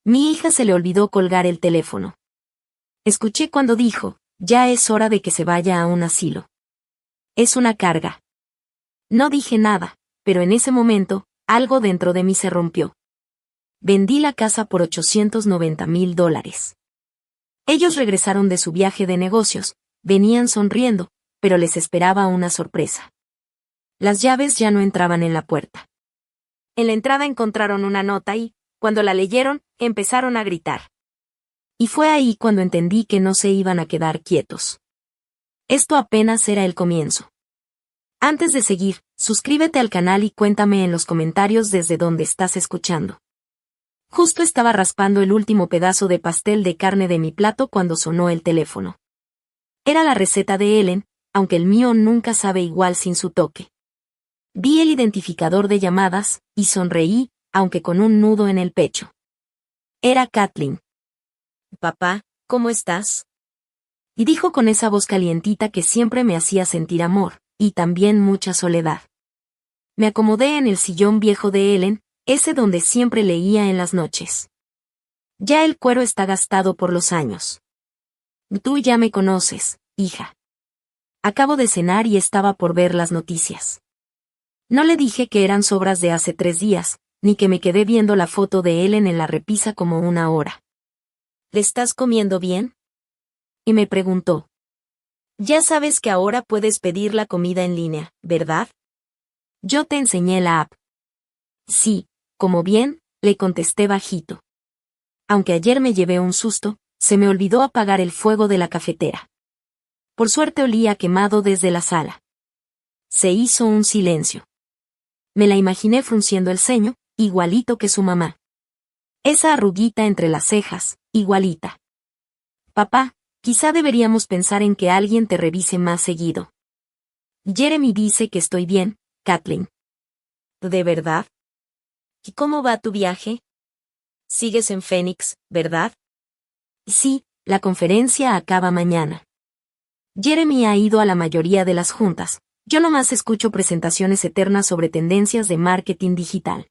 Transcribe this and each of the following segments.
Mi hija se le olvidó colgar el teléfono. Escuché cuando dijo, ya es hora de que se vaya a un asilo. Es una carga. No dije nada, pero en ese momento, algo dentro de mí se rompió. Vendí la casa por $890,000. Ellos regresaron de su viaje de negocios, venían sonriendo, pero les esperaba una sorpresa. Las llaves ya no entraban en la puerta. En la entrada encontraron una nota y, cuando la leyeron, empezaron a gritar. Y fue ahí cuando entendí que no se iban a quedar quietos. Esto apenas era el comienzo. Antes de seguir, suscríbete al canal y cuéntame en los comentarios desde dónde estás escuchando. Justo estaba raspando el último pedazo de pastel de carne de mi plato cuando sonó el teléfono. Era la receta de Ellen, aunque el mío nunca sabe igual sin su toque. Vi el identificador de llamadas, y sonreí, aunque con un nudo en el pecho. Era Kathleen. Papá, ¿cómo estás? Y dijo con esa voz calientita que siempre me hacía sentir amor, y también mucha soledad. Me acomodé en el sillón viejo de Ellen, ese donde siempre leía en las noches. Ya el cuero está gastado por los años. Tú ya me conoces, hija. Acabo de cenar y estaba por ver las noticias. No le dije que eran sobras de hace 3 días, ni que me quedé viendo la foto de Ellen en la repisa como una hora. ¿Le estás comiendo bien? Y me preguntó. Ya sabes que ahora puedes pedir la comida en línea, ¿verdad? Yo te enseñé la app. Sí, como bien, le contesté bajito. Aunque ayer me llevé un susto, se me olvidó apagar el fuego de la cafetera. Por suerte olía quemado desde la sala. Se hizo un silencio. Me la imaginé frunciendo el ceño, igualito que su mamá. Esa arruguita entre las cejas, igualita. Papá, quizá deberíamos pensar en que alguien te revise más seguido. Jeremy dice que estoy bien, Kathleen. ¿De verdad? ¿Y cómo va tu viaje? Sigues en Phoenix, ¿verdad? Sí, la conferencia acaba mañana. Jeremy ha ido a la mayoría de las juntas. Yo nomás escucho presentaciones eternas sobre tendencias de marketing digital.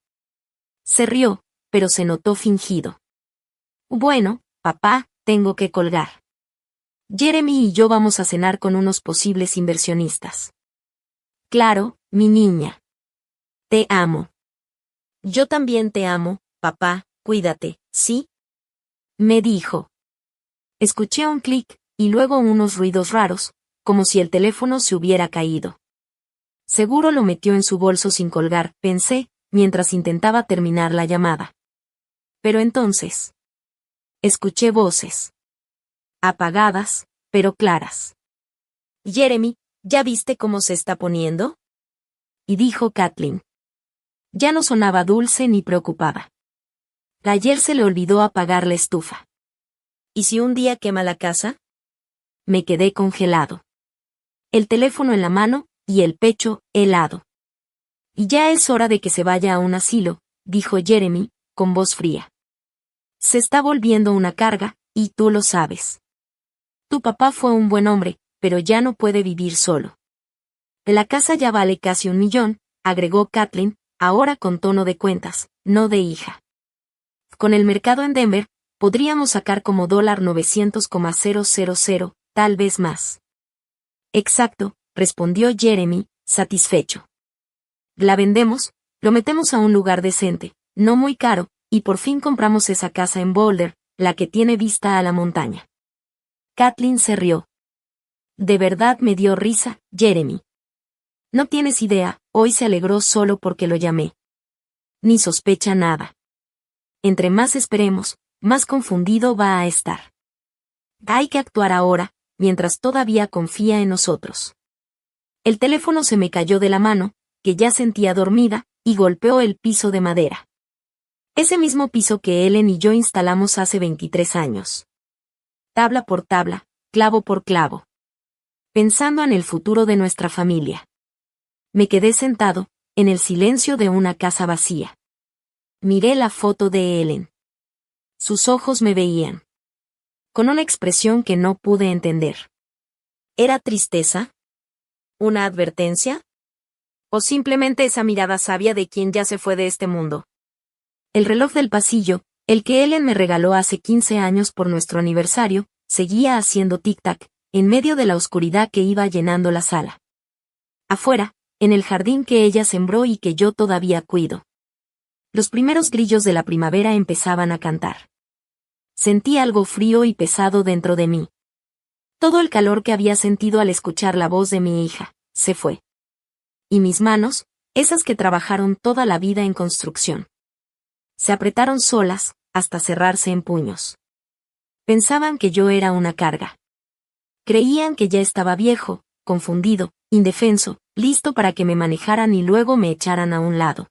Se rió, pero se notó fingido. Bueno, papá, tengo que colgar. Jeremy y yo vamos a cenar con unos posibles inversionistas. Claro, mi niña. Te amo. Yo también te amo, papá, cuídate, ¿sí? Me dijo. Escuché un clic, y luego unos ruidos raros, como si el teléfono se hubiera caído. Seguro lo metió en su bolso sin colgar, pensé, mientras intentaba terminar la llamada. Pero entonces... escuché voces. Apagadas, pero claras. Jeremy, ¿ya viste cómo se está poniendo? Y dijo Kathleen. Ya no sonaba dulce ni preocupada. Ayer se le olvidó apagar la estufa. ¿Y si un día quema la casa? Me quedé congelado. El teléfono en la mano, y el pecho, helado. Y ya es hora de que se vaya a un asilo, dijo Jeremy, con voz fría. Se está volviendo una carga, y tú lo sabes. Tu papá fue un buen hombre, pero ya no puede vivir solo. La casa ya vale casi $1 millón, agregó Kathleen, ahora con tono de cuentas, no de hija. Con el mercado en Denver, podríamos sacar como $900,000, tal vez más. Exacto, respondió Jeremy, satisfecho. La vendemos, lo metemos a un lugar decente, no muy caro, y por fin compramos esa casa en Boulder, la que tiene vista a la montaña. Kathleen se rió. De verdad me dio risa, Jeremy. No tienes idea, hoy se alegró solo porque lo llamé. Ni sospecha nada. Entre más esperemos, más confundido va a estar. Hay que actuar ahora, mientras todavía confía en nosotros. El teléfono se me cayó de la mano, que ya sentía dormida, y golpeó el piso de madera. Ese mismo piso que Ellen y yo instalamos hace 23 años. Tabla por tabla, clavo por clavo. Pensando en el futuro de nuestra familia. Me quedé sentado, en el silencio de una casa vacía. Miré la foto de Ellen. Sus ojos me veían. Con una expresión que no pude entender. ¿Era tristeza? ¿Una advertencia? ¿O simplemente esa mirada sabia de quien ya se fue de este mundo? El reloj del pasillo, El que Ellen me regaló hace 15 años por nuestro aniversario, seguía haciendo tic-tac, en medio de la oscuridad que iba llenando la sala. Afuera, en el jardín que ella sembró y que yo todavía cuido. Los primeros grillos de la primavera empezaban a cantar. Sentí algo frío y pesado dentro de mí. Todo el calor que había sentido al escuchar la voz de mi hija, se fue. Y mis manos, esas que trabajaron toda la vida en construcción, se apretaron solas, hasta cerrarse en puños. Pensaban que yo era una carga. Creían que ya estaba viejo, confundido, indefenso, listo para que me manejaran y luego me echaran a un lado.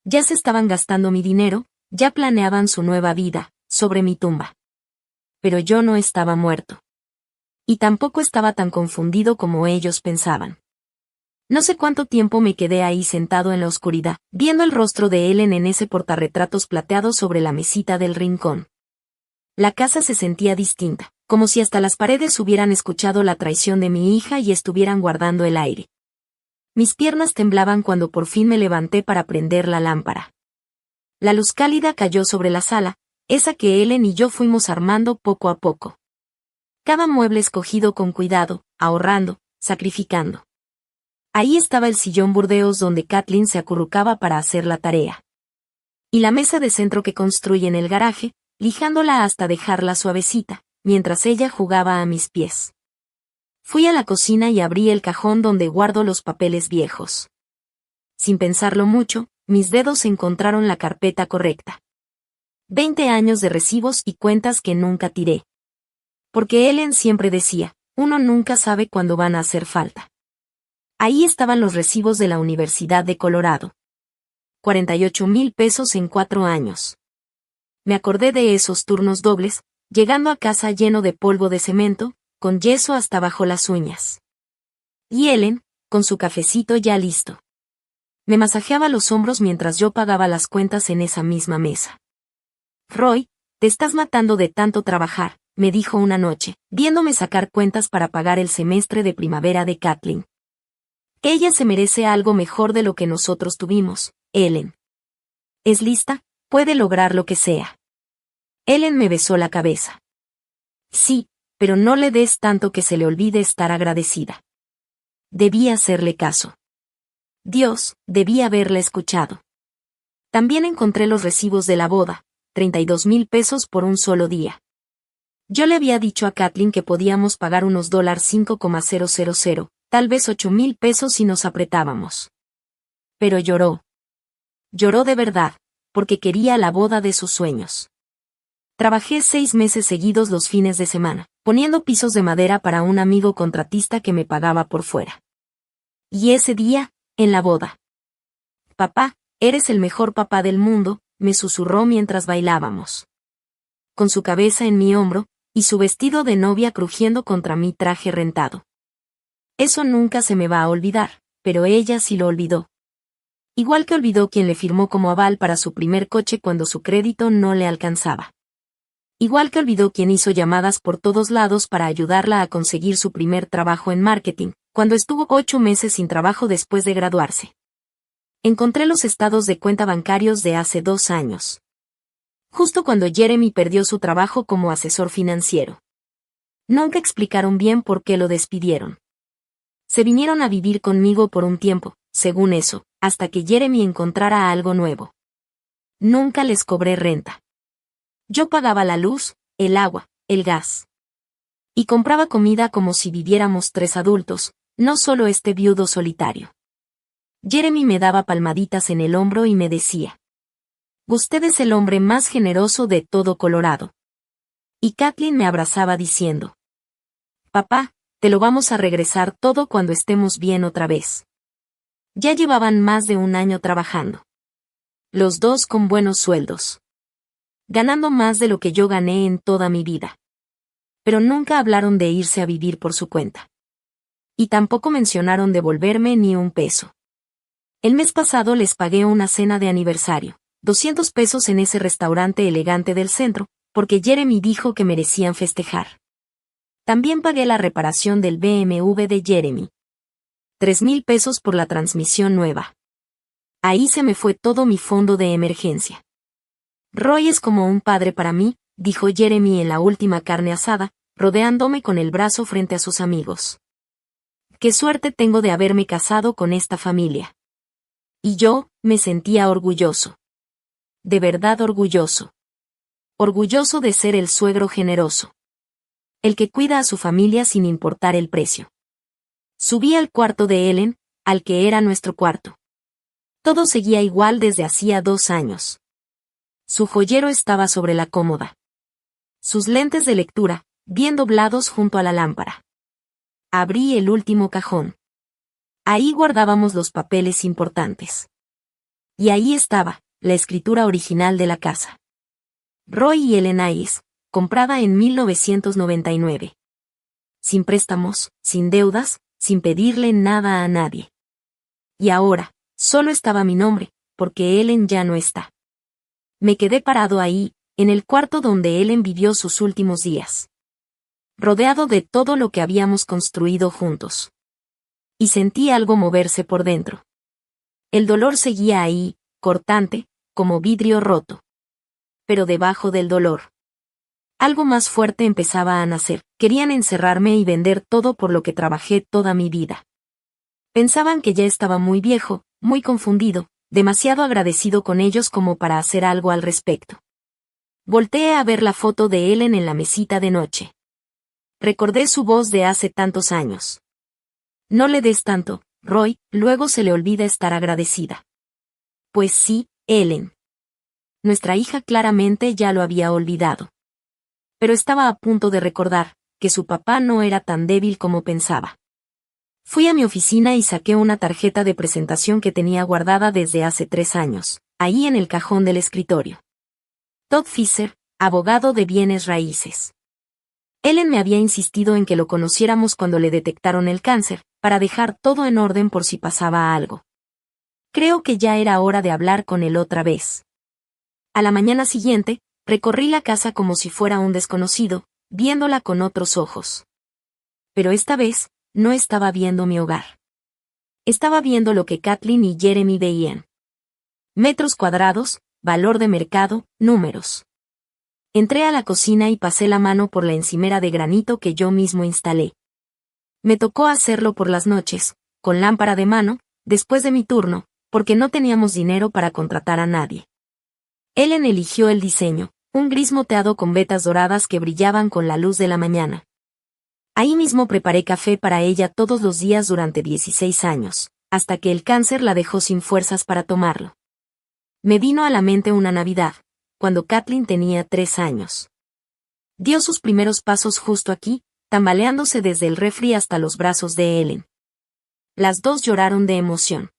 Ya se estaban gastando mi dinero, ya planeaban su nueva vida, sobre mi tumba. Pero yo no estaba muerto. Y tampoco estaba tan confundido como ellos pensaban. No sé cuánto tiempo me quedé ahí sentado en la oscuridad, viendo el rostro de Ellen en ese portarretratos plateado sobre la mesita del rincón. La casa se sentía distinta, como si hasta las paredes hubieran escuchado la traición de mi hija y estuvieran guardando el aire. Mis piernas temblaban cuando por fin me levanté para prender la lámpara. La luz cálida cayó sobre la sala, esa que Ellen y yo fuimos armando poco a poco. Cada mueble escogido con cuidado, ahorrando, sacrificando. Ahí estaba el sillón burdeos donde Kathleen se acurrucaba para hacer la tarea. Y la mesa de centro que construí en el garaje, lijándola hasta dejarla suavecita, mientras ella jugaba a mis pies. Fui a la cocina y abrí el cajón donde guardo los papeles viejos. Sin pensarlo mucho, mis dedos encontraron la carpeta correcta. 20 años de recibos y cuentas que nunca tiré. Porque Ellen siempre decía, uno nunca sabe cuándo van a hacer falta. Ahí estaban los recibos de la Universidad de Colorado. 48,000 pesos en 4 años. Me acordé de esos turnos dobles, llegando a casa lleno de polvo de cemento, con yeso hasta bajo las uñas. Y Ellen, con su cafecito ya listo. Me masajeaba los hombros mientras yo pagaba las cuentas en esa misma mesa. Roy, te estás matando de tanto trabajar, me dijo una noche, viéndome sacar cuentas para pagar el semestre de primavera de Kathleen. Ella se merece algo mejor de lo que nosotros tuvimos, Ellen. ¿Es lista? Puede lograr lo que sea. Ellen me besó la cabeza. Sí, pero no le des tanto que se le olvide estar agradecida. Debí hacerle caso. Dios, debía haberla escuchado. También encontré los recibos de la boda, 32,000 pesos por un solo día. Yo le había dicho a Kathleen que podíamos pagar unos $5,000, tal vez 8,000 pesos si nos apretábamos. Pero lloró. Lloró de verdad, porque quería la boda de sus sueños. Trabajé 6 meses seguidos los fines de semana, poniendo pisos de madera para un amigo contratista que me pagaba por fuera. Y ese día, en la boda. Papá, eres el mejor papá del mundo, me susurró mientras bailábamos. Con su cabeza en mi hombro, y su vestido de novia crujiendo contra mi traje rentado. Eso nunca se me va a olvidar, pero ella sí lo olvidó. Igual que olvidó quien le firmó como aval para su primer coche cuando su crédito no le alcanzaba. Igual que olvidó quien hizo llamadas por todos lados para ayudarla a conseguir su primer trabajo en marketing, cuando estuvo 8 meses sin trabajo después de graduarse. Encontré los estados de cuenta bancarios de hace 2 años. Justo cuando Jeremy perdió su trabajo como asesor financiero. Nunca explicaron bien por qué lo despidieron. Se vinieron a vivir conmigo por un tiempo, según eso, hasta que Jeremy encontrara algo nuevo. Nunca les cobré renta. Yo pagaba la luz, el agua, el gas. Y compraba comida como si viviéramos 3 adultos, no solo este viudo solitario. Jeremy me daba palmaditas en el hombro y me decía: usted es el hombre más generoso de todo Colorado. Y Kathleen me abrazaba diciendo: papá, te lo vamos a regresar todo cuando estemos bien otra vez. Ya llevaban más de 1 año trabajando. Los dos con buenos sueldos. Ganando más de lo que yo gané en toda mi vida. Pero nunca hablaron de irse a vivir por su cuenta. Y tampoco mencionaron devolverme ni un peso. El mes pasado les pagué una cena de aniversario, 200 pesos en ese restaurante elegante del centro, porque Jeremy dijo que merecían festejar. También pagué la reparación del BMW de Jeremy. 3,000 pesos por la transmisión nueva. Ahí se me fue todo mi fondo de emergencia. Roy es como un padre para mí, dijo Jeremy en la última carne asada, rodeándome con el brazo frente a sus amigos. Qué suerte tengo de haberme casado con esta familia. Y yo, me sentía orgulloso. De verdad orgulloso. Orgulloso de ser el suegro generoso. El que cuida a su familia sin importar el precio. Subí al cuarto de Ellen, al que era nuestro cuarto. Todo seguía igual desde hacía 2 años. Su joyero estaba sobre la cómoda. Sus lentes de lectura, bien doblados junto a la lámpara. Abrí el último cajón. Ahí guardábamos los papeles importantes. Y ahí estaba, la escritura original de la casa. Roy y Ellen Hayes, comprada en 1999. Sin préstamos, sin deudas, sin pedirle nada a nadie. Y ahora, solo estaba mi nombre, porque Ellen ya no está. Me quedé parado ahí, en el cuarto donde Ellen vivió sus últimos días. Rodeado de todo lo que habíamos construido juntos. Y sentí algo moverse por dentro. El dolor seguía ahí, cortante, como vidrio roto. Pero debajo del dolor, algo más fuerte empezaba a nacer. Querían encerrarme y vender todo por lo que trabajé toda mi vida. Pensaban que ya estaba muy viejo, muy confundido, demasiado agradecido con ellos como para hacer algo al respecto. Volteé a ver la foto de Ellen en la mesita de noche. Recordé su voz de hace tantos años. No le des tanto, Roy, luego se le olvida estar agradecida. Pues sí, Ellen. Nuestra hija claramente ya lo había olvidado. Pero estaba a punto de recordar que su papá no era tan débil como pensaba. Fui a mi oficina y saqué una tarjeta de presentación que tenía guardada desde hace 3 años, ahí en el cajón del escritorio. Todd Fisher, abogado de bienes raíces. Ellen me había insistido en que lo conociéramos cuando le detectaron el cáncer, para dejar todo en orden por si pasaba algo. Creo que ya era hora de hablar con él otra vez. A la mañana siguiente, recorrí la casa como si fuera un desconocido, viéndola con otros ojos. Pero esta vez, no estaba viendo mi hogar. Estaba viendo lo que Kathleen y Jeremy veían. Metros cuadrados, valor de mercado, números. Entré a la cocina y pasé la mano por la encimera de granito que yo mismo instalé. Me tocó hacerlo por las noches, con lámpara de mano, después de mi turno, porque no teníamos dinero para contratar a nadie. Ellen eligió el diseño, un gris moteado con vetas doradas que brillaban con la luz de la mañana. Ahí mismo preparé café para ella todos los días durante 16 años, hasta que el cáncer la dejó sin fuerzas para tomarlo. Me vino a la mente una Navidad, cuando Kathleen tenía 3 años. Dio sus primeros pasos justo aquí, tambaleándose desde el refri hasta los brazos de Ellen. Las dos lloraron de emoción.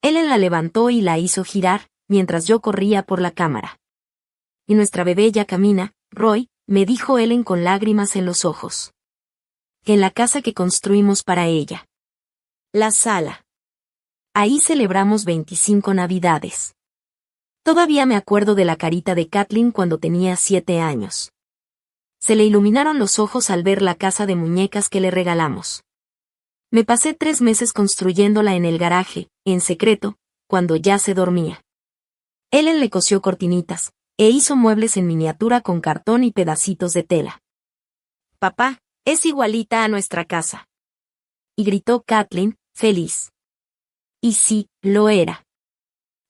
Ellen la levantó y la hizo girar, mientras yo corría por la cámara. Y nuestra bebé ya camina, Roy, me dijo Ellen con lágrimas en los ojos. En la casa que construimos para ella. La sala. Ahí celebramos 25 Navidades. Todavía me acuerdo de la carita de Kathleen cuando tenía 7 años. Se le iluminaron los ojos al ver la casa de muñecas que le regalamos. Me pasé 3 meses construyéndola en el garaje, en secreto, cuando ya se dormía. Ellen le cosió cortinitas, e hizo muebles en miniatura con cartón y pedacitos de tela. Papá, es igualita a nuestra casa. Y gritó Kathleen, feliz. Y sí, lo era.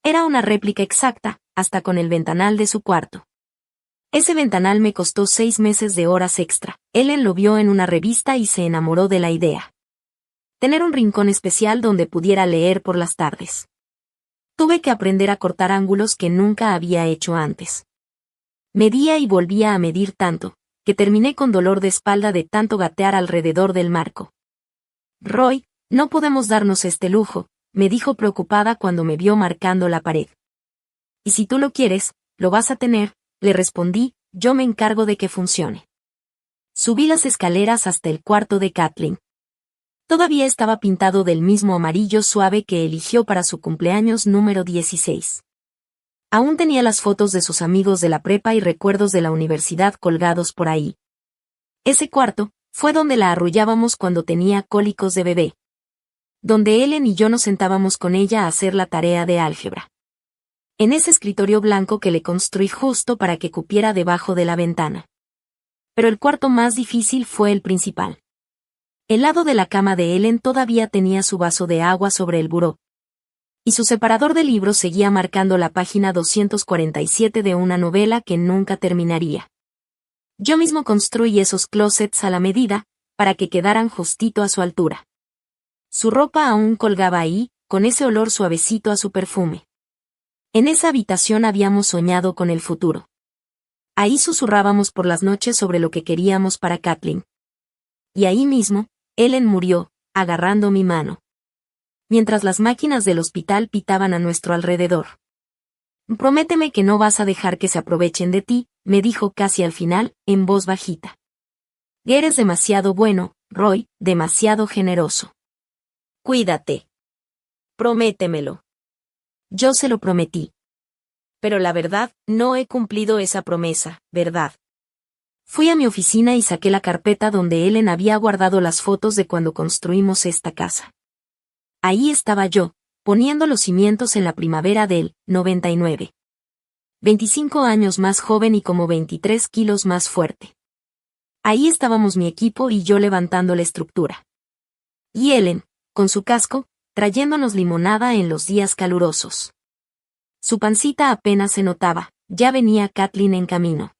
Era una réplica exacta, hasta con el ventanal de su cuarto. Ese ventanal me costó 6 meses de horas extra. Ellen lo vio en una revista y se enamoró de la idea. Tener un rincón especial donde pudiera leer por las tardes. Tuve que aprender a cortar ángulos que nunca había hecho antes. Medía y volvía a medir tanto, que terminé con dolor de espalda de tanto gatear alrededor del marco. Roy, no podemos darnos este lujo, me dijo preocupada cuando me vio marcando la pared. Y si tú lo quieres, lo vas a tener, le respondí, yo me encargo de que funcione. Subí las escaleras hasta el cuarto de Kathleen. Todavía estaba pintado del mismo amarillo suave que eligió para su cumpleaños número 16. Aún tenía las fotos de sus amigos de la prepa y recuerdos de la universidad colgados por ahí. Ese cuarto fue donde la arrullábamos cuando tenía cólicos de bebé. Donde Ellen y yo nos sentábamos con ella a hacer la tarea de álgebra. en ese escritorio blanco que le construí justo para que cupiera debajo de la ventana. Pero el cuarto más difícil fue el principal. El lado de la cama de Ellen todavía tenía su vaso de agua sobre el buró. Y su separador de libros seguía marcando la página 247 de una novela que nunca terminaría. Yo mismo construí esos closets a la medida, para que quedaran justito a su altura. Su ropa aún colgaba ahí, con ese olor suavecito a su perfume. En esa habitación habíamos soñado con el futuro. Ahí susurrábamos por las noches sobre lo que queríamos para Kathleen. Y ahí mismo, Ellen murió, agarrando mi mano. Mientras las máquinas del hospital pitaban a nuestro alrededor. Prométeme que no vas a dejar que se aprovechen de ti, me dijo casi al final, en voz bajita. Eres demasiado bueno, Roy, demasiado generoso. Cuídate. Prométemelo. Yo se lo prometí. Pero la verdad, no he cumplido esa promesa, ¿verdad? Fui a mi oficina y saqué la carpeta donde Ellen había guardado las fotos de cuando construimos esta casa. Ahí estaba yo, poniendo los cimientos en la primavera del 99. 25 años más joven y como 23 kilos más fuerte. Ahí estábamos mi equipo y yo levantando la estructura. Y Ellen, con su casco, trayéndonos limonada en los días calurosos. Su pancita apenas se notaba, ya venía Kathleen en camino.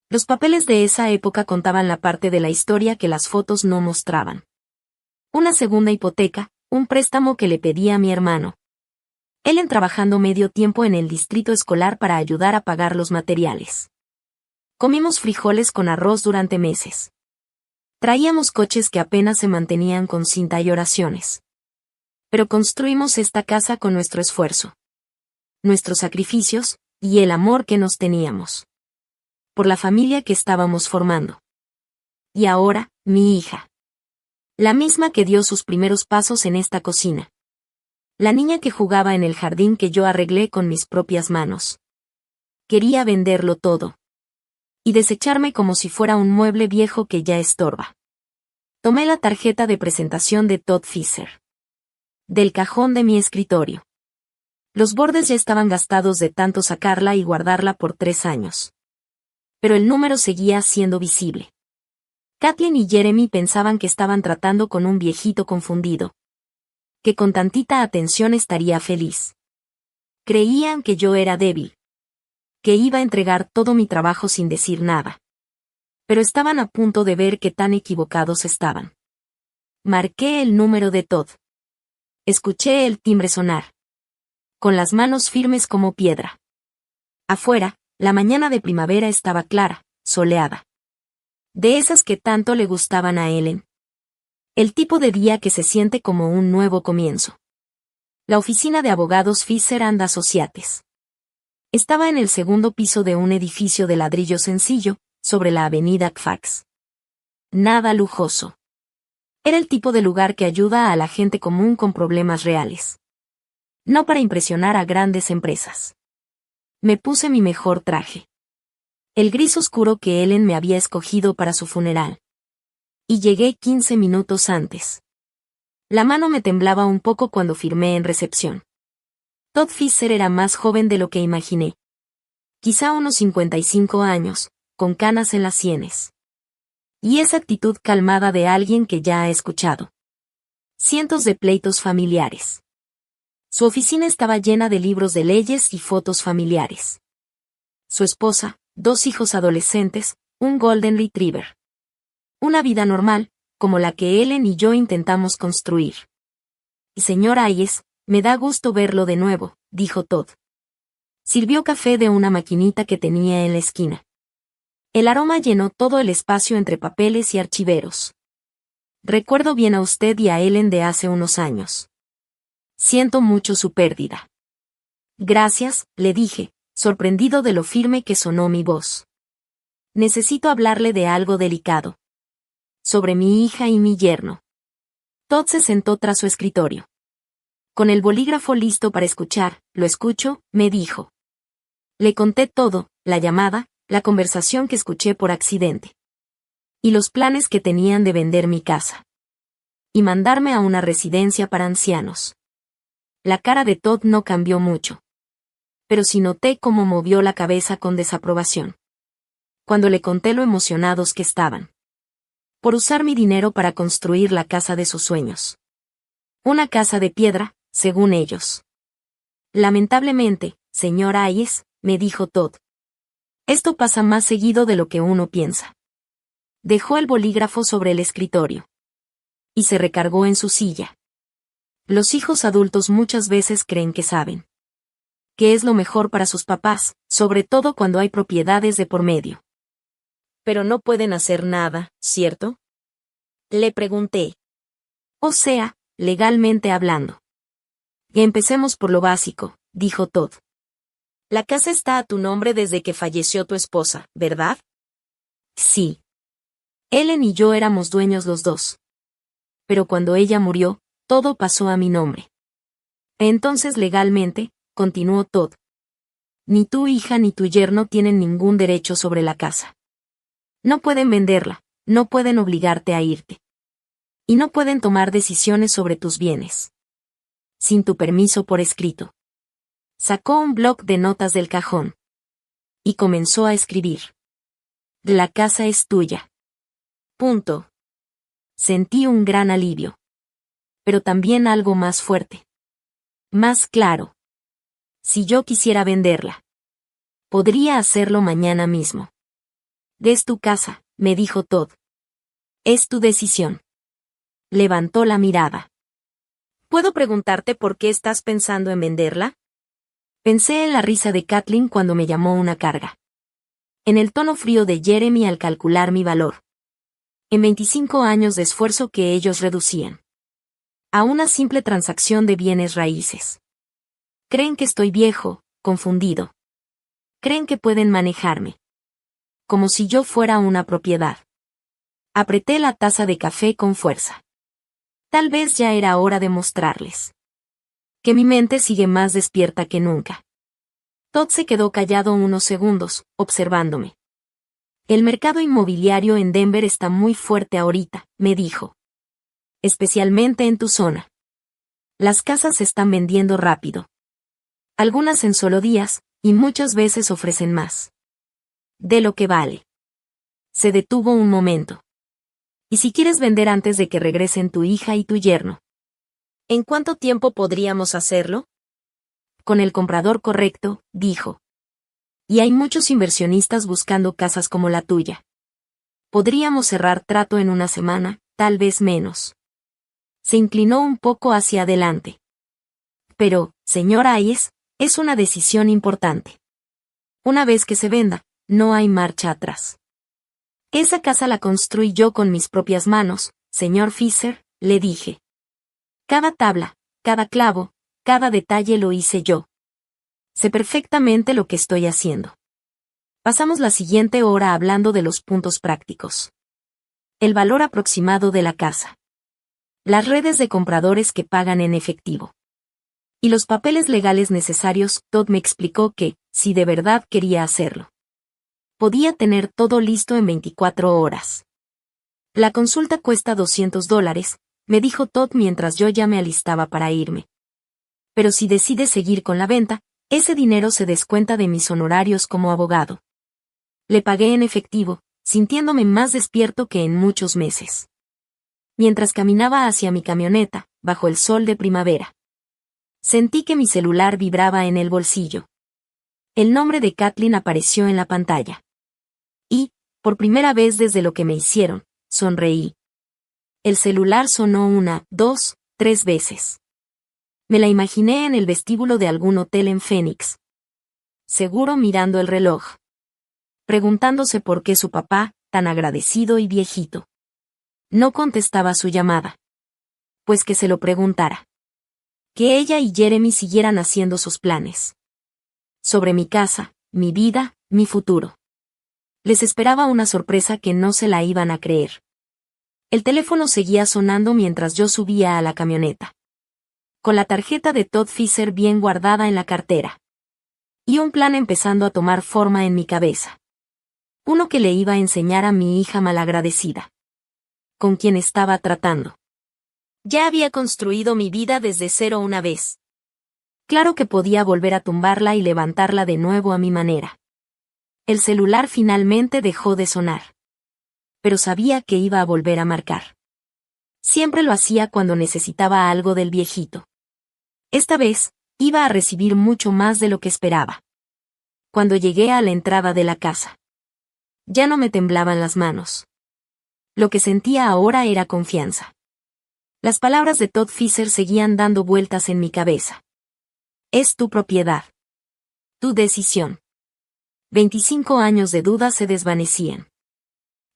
Los papeles de esa época contaban la parte de la historia que las fotos no mostraban. Una segunda hipoteca, un préstamo que le pedí a mi hermano. Ellen trabajando medio tiempo en el distrito escolar para ayudar a pagar los materiales. Comimos frijoles con arroz durante meses. Traíamos coches que apenas se mantenían con cinta y oraciones. Pero construimos esta casa con nuestro esfuerzo, nuestros sacrificios, y el amor que nos teníamos. Por la familia que estábamos formando. Y ahora, mi hija. La misma que dio sus primeros pasos en esta cocina. La niña que jugaba en el jardín que yo arreglé con mis propias manos. Quería venderlo todo. Y desecharme como si fuera un mueble viejo que ya estorba. Tomé la tarjeta de presentación de Todd Fisher. Del cajón de mi escritorio. Los bordes ya estaban gastados de tanto sacarla y guardarla por 3 años. Pero el número seguía siendo visible. Kathleen y Jeremy pensaban que estaban tratando con un viejito confundido. Que con tantita atención estaría feliz. Creían que yo era débil. Que iba a entregar todo mi trabajo sin decir nada. Pero estaban a punto de ver qué tan equivocados estaban. Marqué el número de Todd. Escuché el timbre sonar. Con las manos firmes como piedra. Afuera, la mañana de primavera estaba clara, soleada. De esas que tanto le gustaban a Ellen. El tipo de día que se siente como un nuevo comienzo. La oficina de abogados Fisher and Associates. Estaba en el segundo piso de un edificio de ladrillo sencillo, sobre la avenida Fax. Nada lujoso. Era el tipo de lugar que ayuda a la gente común con problemas reales. No para impresionar a grandes empresas. Me puse mi mejor traje. El gris oscuro que Ellen me había escogido para su funeral. Y llegué 15 minutos antes. La mano me temblaba un poco cuando firmé en recepción. Todd Fisher era más joven de lo que imaginé. Quizá unos 55 años, con canas en las sienes. Y esa actitud calmada de alguien que ya ha escuchado cientos de pleitos familiares. Su oficina estaba llena de libros de leyes y fotos familiares. Su esposa, 2 hijos adolescentes, un Golden Retriever. Una vida normal, como la que Ellen y yo intentamos construir. Y señor Hayes, me da gusto verlo de nuevo, dijo Todd. Sirvió café de una maquinita que tenía en la esquina. El aroma llenó todo el espacio entre papeles y archiveros. Recuerdo bien a usted y a Ellen de hace unos años. Siento mucho su pérdida. Gracias, le dije, sorprendido de lo firme que sonó mi voz. Necesito hablarle de algo delicado. Sobre mi hija y mi yerno. Todd se sentó tras su escritorio. Con el bolígrafo listo para escuchar, lo escucho, me dijo. Le conté todo, la llamada, la conversación que escuché por accidente. Y los planes que tenían de vender mi casa. Y mandarme a una residencia para ancianos. La cara de Todd no cambió mucho. pero sí noté cómo movió la cabeza con desaprobación. Cuando le conté lo emocionados que estaban por usar mi dinero para construir la casa de sus sueños. Una casa de piedra, según ellos. Lamentablemente, señor Hayes, me dijo Todd. Esto pasa más seguido de lo que uno piensa. Dejó el bolígrafo sobre el escritorio. Y se recargó en su silla. Los hijos adultos muchas veces creen que saben qué es lo mejor para sus papás, sobre todo cuando hay propiedades de por medio. Pero no pueden hacer nada, ¿cierto? Le pregunté. O sea, legalmente hablando. Empecemos por lo básico, dijo Todd. La casa está a tu nombre desde que falleció tu esposa, ¿verdad? Sí. Ellen y yo éramos dueños los dos. Pero cuando ella murió, todo pasó a mi nombre. Entonces legalmente, continuó Todd, ni tu hija ni tu yerno tienen ningún derecho sobre la casa. No pueden venderla, no pueden obligarte a irte. Y no pueden tomar decisiones sobre tus bienes. Sin tu permiso por escrito. Sacó un bloc de notas del cajón. Y comenzó a escribir. La casa es tuya. Punto. Sentí un gran alivio. Pero también algo más fuerte. Más claro. Si yo quisiera venderla, podría hacerlo mañana mismo. Es tu casa, me dijo Todd. Es tu decisión. Levantó la mirada. ¿Puedo preguntarte por qué estás pensando en venderla? Pensé en la risa de Kathleen cuando me llamó una carga. En el tono frío de Jeremy al calcular mi valor. En 25 años de esfuerzo que ellos reducían a una simple transacción de bienes raíces. Creen que estoy viejo, confundido. Creen que pueden manejarme. Como si yo fuera una propiedad. Apreté la taza de café con fuerza. Tal vez ya era hora de mostrarles que mi mente sigue más despierta que nunca. Todd se quedó callado unos segundos, observándome. El mercado inmobiliario en Denver está muy fuerte ahorita, me dijo. Especialmente en tu zona. Las casas se están vendiendo rápido. Algunas en solo días, y muchas veces ofrecen más de lo que vale. Se detuvo un momento. ¿Y si quieres vender antes de que regresen tu hija y tu yerno? ¿En cuánto tiempo podríamos hacerlo? Con el comprador correcto, dijo. Y hay muchos inversionistas buscando casas como la tuya. Podríamos cerrar trato en una semana, tal vez menos. Se inclinó un poco hacia adelante. Pero, señor Hayes, es una decisión importante. Una vez que se venda, no hay marcha atrás. Esa casa la construí yo con mis propias manos, señor Fisher, le dije. Cada tabla, cada clavo, cada detalle lo hice yo. Sé perfectamente lo que estoy haciendo. Pasamos la siguiente hora hablando de los puntos prácticos. El valor aproximado de la casa. Las redes de compradores que pagan en efectivo. Y los papeles legales necesarios. Todd me explicó que, si de verdad quería hacerlo, podía tener todo listo en 24 horas. La consulta cuesta $200, me dijo Todd mientras yo ya me alistaba para irme. Pero si decides seguir con la venta, ese dinero se descuenta de mis honorarios como abogado. Le pagué en efectivo, sintiéndome más despierto que en muchos meses. Mientras caminaba hacia mi camioneta, bajo el sol de primavera. Sentí que mi celular vibraba en el bolsillo. El nombre de Kathleen apareció en la pantalla. Y, por primera vez desde lo que me hicieron, sonreí. El celular sonó 1, 2, 3 veces. Me la imaginé en el vestíbulo de algún hotel en Phoenix. Seguro mirando el reloj. Preguntándose por qué su papá, tan agradecido y viejito, no contestaba su llamada. Pues que se lo preguntara. Que ella y Jeremy siguieran haciendo sus planes. Sobre mi casa, mi vida, mi futuro. Les esperaba una sorpresa que no se la iban a creer. El teléfono seguía sonando mientras yo subía a la camioneta. Con la tarjeta de Todd Fisher bien guardada en la cartera. Y un plan empezando a tomar forma en mi cabeza. Uno que le iba a enseñar a mi hija malagradecida. Con quien estaba tratando. Ya había construido mi vida desde cero una vez. Claro que podía volver a tumbarla y levantarla de nuevo a mi manera. El celular finalmente dejó de sonar. Pero sabía que iba a volver a marcar. Siempre lo hacía cuando necesitaba algo del viejito. Esta vez, iba a recibir mucho más de lo que esperaba. Cuando llegué a la entrada de la casa, ya no me temblaban las manos. Lo que sentía ahora era confianza. Las palabras de Todd Fisher seguían dando vueltas en mi cabeza. Es tu propiedad. Tu decisión. 25 años de duda se desvanecían.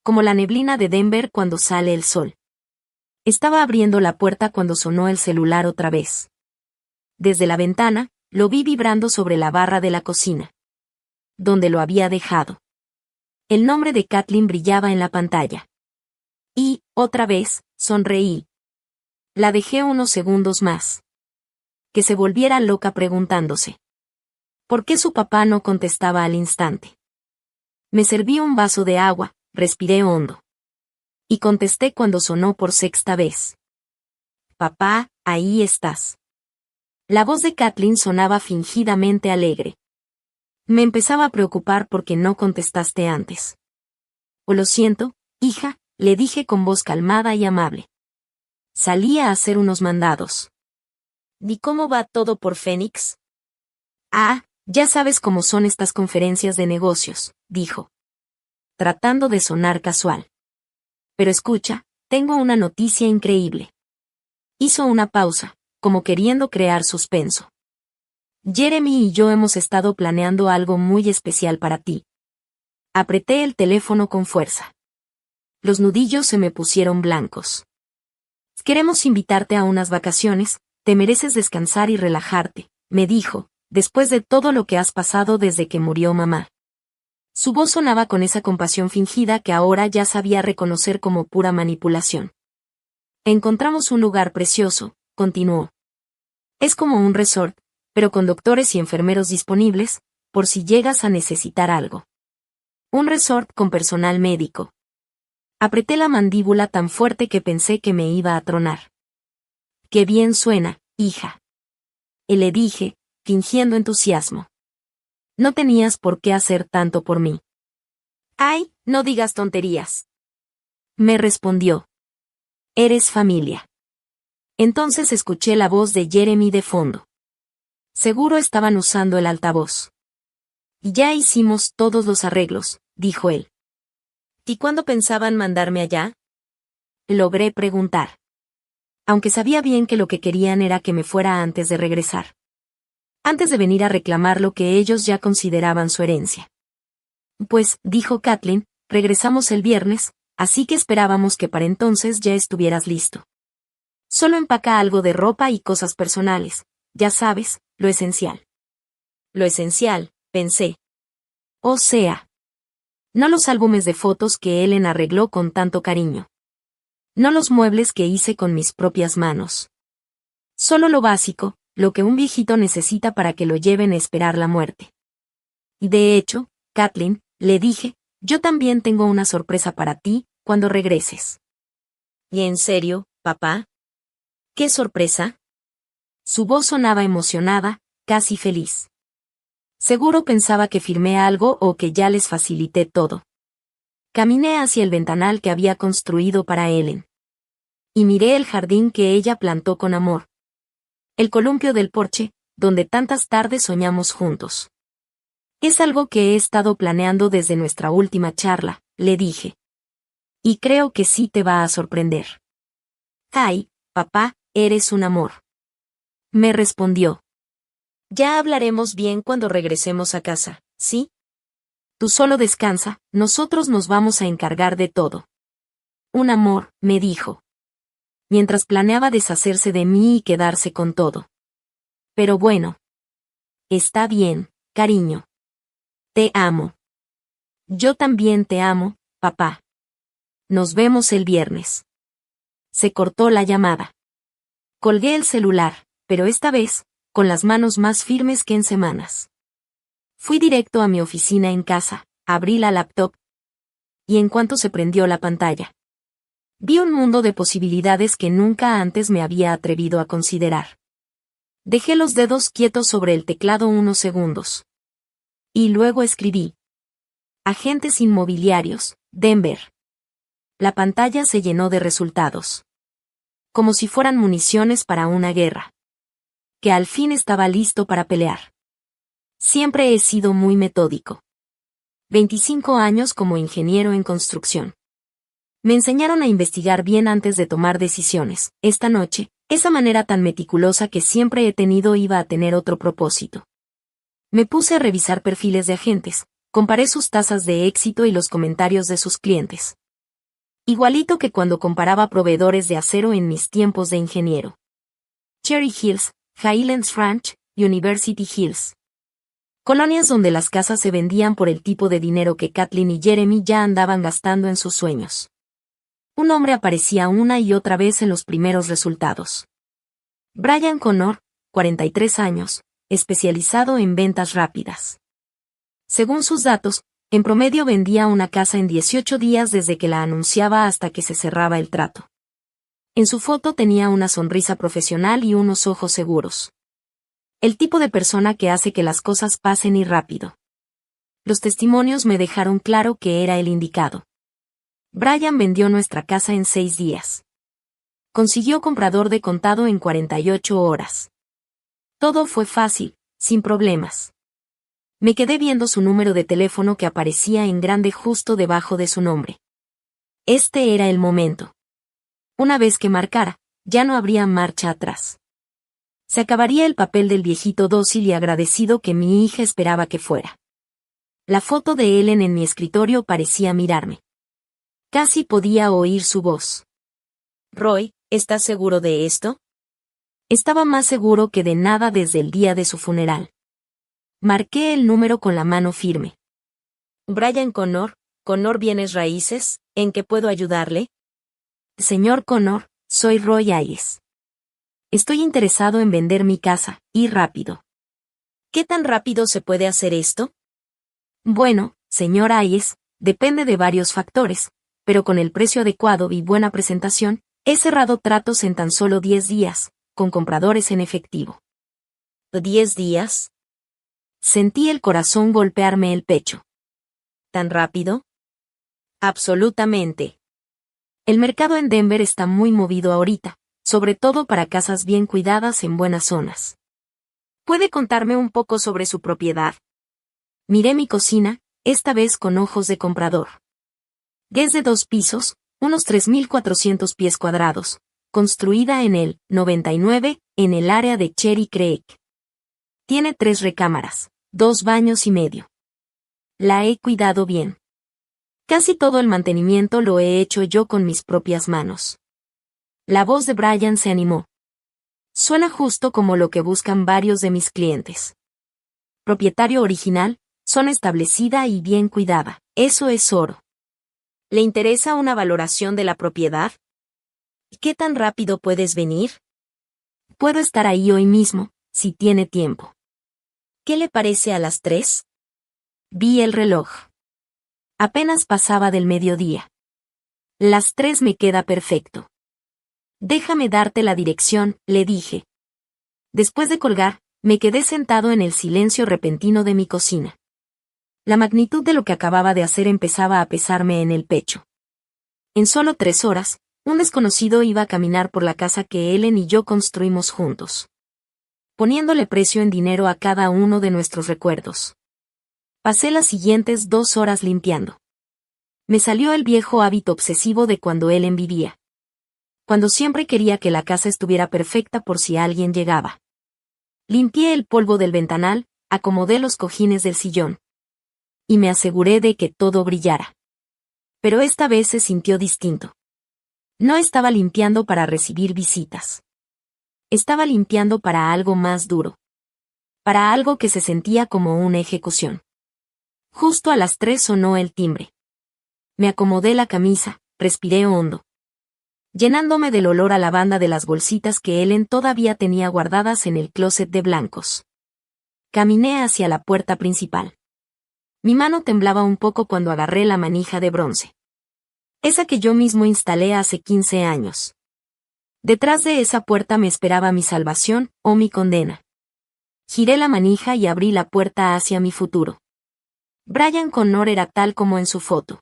Como la neblina de Denver cuando sale el sol. Estaba abriendo la puerta cuando sonó el celular otra vez. Desde la ventana, lo vi vibrando sobre la barra de la cocina. Donde lo había dejado. El nombre de Kathleen brillaba en la pantalla. Y, otra vez, sonreí. La dejé unos segundos más. Que se volviera loca preguntándose. ¿Por qué su papá no contestaba al instante? Me serví un vaso de agua, respiré hondo. Y contesté cuando sonó por sexta vez. Papá, ahí estás. La voz de Kathleen sonaba fingidamente alegre. Me empezaba a preocupar porque no contestaste antes. Oh, lo siento, hija, le dije con voz calmada y amable. Salí a hacer unos mandados. ¿Y cómo va todo por Phoenix? Ah, ya sabes cómo son estas conferencias de negocios, dijo. Tratando de sonar casual. Pero escucha, tengo una noticia increíble. Hizo una pausa, como queriendo crear suspenso. Jeremy y yo hemos estado planeando algo muy especial para ti. Apreté el teléfono con fuerza. Los nudillos se me pusieron blancos. Queremos invitarte a unas vacaciones, te mereces descansar y relajarte, me dijo, después de todo lo que has pasado desde que murió mamá. Su voz sonaba con esa compasión fingida que ahora ya sabía reconocer como pura manipulación. Encontramos un lugar precioso, continuó. Es como un resort, pero con doctores y enfermeros disponibles, por si llegas a necesitar algo. Un resort con personal médico. Apreté la mandíbula tan fuerte que pensé que me iba a tronar. Qué bien suena, hija. Y le dije, fingiendo entusiasmo. No tenías por qué hacer tanto por mí. Ay, no digas tonterías. Me respondió. Eres familia. Entonces escuché la voz de Jeremy de fondo. Seguro estaban usando el altavoz. Y ya hicimos todos los arreglos, dijo él. ¿Y cuándo pensaban mandarme allá? Logré preguntar. Aunque sabía bien que lo que querían era que me fuera antes de regresar. Antes de venir a reclamar lo que ellos ya consideraban su herencia. Pues, dijo Kathleen, regresamos el viernes, así que esperábamos que para entonces ya estuvieras listo. Solo empaca algo de ropa y cosas personales, ya sabes, lo esencial. Lo esencial, pensé. O sea, no los álbumes de fotos que Ellen arregló con tanto cariño. No los muebles que hice con mis propias manos. Solo lo básico, lo que un viejito necesita para que lo lleven a esperar la muerte. De hecho, Kathleen, le dije, yo también tengo una sorpresa para ti, cuando regreses. ¿Y en serio, papá? ¿Qué sorpresa? Su voz sonaba emocionada, casi feliz. Seguro pensaba que firmé algo o que ya les facilité todo. Caminé hacia el ventanal que había construido para Ellen. Y miré el jardín que ella plantó con amor. El columpio del porche, donde tantas tardes soñamos juntos. Es algo que he estado planeando desde nuestra última charla, le dije. Y creo que sí te va a sorprender. Ay, papá, eres un amor. Me respondió. Ya hablaremos bien cuando regresemos a casa, ¿sí? Tú solo descansa, nosotros nos vamos a encargar de todo. Un amor, me dijo. Mientras planeaba deshacerse de mí y quedarse con todo. Pero bueno. Está bien, cariño. Te amo. Yo también te amo, papá. Nos vemos el viernes. Se cortó la llamada. Colgué el celular, pero esta vez, con las manos más firmes que en semanas. Fui directo a mi oficina en casa, abrí la laptop. Y en cuanto se prendió la pantalla, vi un mundo de posibilidades que nunca antes me había atrevido a considerar. Dejé los dedos quietos sobre el teclado unos segundos. Y luego escribí. Agentes inmobiliarios, Denver. La pantalla se llenó de resultados. Como si fueran municiones para una guerra. Que al fin estaba listo para pelear. Siempre he sido muy metódico. 25 años como ingeniero en construcción. Me enseñaron a investigar bien antes de tomar decisiones. Esta noche, esa manera tan meticulosa que siempre he tenido iba a tener otro propósito. Me puse a revisar perfiles de agentes, comparé sus tasas de éxito y los comentarios de sus clientes. Igualito que cuando comparaba proveedores de acero en mis tiempos de ingeniero. Cherry Hills, Highlands Ranch, University Hills. Colonias donde las casas se vendían por el tipo de dinero que Kathleen y Jeremy ya andaban gastando en sus sueños. Un hombre aparecía una y otra vez en los primeros resultados. Brian Connor, 43 años, especializado en ventas rápidas. Según sus datos, en promedio vendía una casa en 18 días desde que la anunciaba hasta que se cerraba el trato. En su foto tenía una sonrisa profesional y unos ojos seguros. El tipo de persona que hace que las cosas pasen y rápido. Los testimonios me dejaron claro que era el indicado. Brian vendió nuestra casa en 6 días. Consiguió comprador de contado en 48 horas. Todo fue fácil, sin problemas. Me quedé viendo su número de teléfono que aparecía en grande justo debajo de su nombre. Este era el momento. Una vez que marcara, ya no habría marcha atrás. Se acabaría el papel del viejito dócil y agradecido que mi hija esperaba que fuera. La foto de Ellen en mi escritorio parecía mirarme. Casi podía oír su voz. Roy, ¿estás seguro de esto? Estaba más seguro que de nada desde el día de su funeral. Marqué el número con la mano firme. Brian Connor, Connor Bienes Raíces, ¿en qué puedo ayudarle? Señor Connor, soy Roy Hayes. Estoy interesado en vender mi casa, y rápido. ¿Qué tan rápido se puede hacer esto? Bueno, señor Hayes, depende de varios factores, pero con el precio adecuado y buena presentación, he cerrado tratos en tan solo 10 días, con compradores en efectivo. ¿10 días? Sentí el corazón golpearme el pecho. ¿Tan rápido? Absolutamente. El mercado en Denver está muy movido ahorita, sobre todo para casas bien cuidadas en buenas zonas. ¿Puede contarme un poco sobre su propiedad? Miré mi cocina, esta vez con ojos de comprador. Es de 2 pisos, unos 3.400 pies cuadrados, construida en el 99, en el área de Cherry Creek. Tiene 3 recámaras, 2 baños y medio. La he cuidado bien. Casi todo el mantenimiento lo he hecho yo con mis propias manos. La voz de Brian se animó. Suena justo como lo que buscan varios de mis clientes. Propietario original, zona establecida y bien cuidada, eso es oro. ¿Le interesa una valoración de la propiedad? ¿Qué tan rápido puedes venir? Puedo estar ahí hoy mismo, si tiene tiempo. ¿Qué le parece a las 3? Vi el reloj. Apenas pasaba del mediodía. Las 3 me queda perfecto. Déjame darte la dirección, le dije. Después de colgar, me quedé sentado en el silencio repentino de mi cocina. La magnitud de lo que acababa de hacer empezaba a pesarme en el pecho. En solo 3 horas, un desconocido iba a caminar por la casa que Ellen y yo construimos juntos. Poniéndole precio en dinero a cada uno de nuestros recuerdos. Pasé las siguientes 2 horas limpiando. Me salió el viejo hábito obsesivo de cuando Ellen vivía. Cuando siempre quería que la casa estuviera perfecta por si alguien llegaba. Limpié el polvo del ventanal, acomodé los cojines del sillón. Y me aseguré de que todo brillara. Pero esta vez se sintió distinto. No estaba limpiando para recibir visitas. Estaba limpiando para algo más duro. Para algo que se sentía como una ejecución. Justo a las 3 sonó el timbre. Me acomodé la camisa, respiré hondo. Llenándome del olor a lavanda de las bolsitas que Ellen todavía tenía guardadas en el closet de blancos. Caminé hacia la puerta principal. Mi mano temblaba un poco cuando agarré la manija de bronce. Esa que yo mismo instalé hace 15 años. Detrás de esa puerta me esperaba mi salvación, o mi condena. Giré la manija y abrí la puerta hacia mi futuro. Brian Connor era tal como en su foto.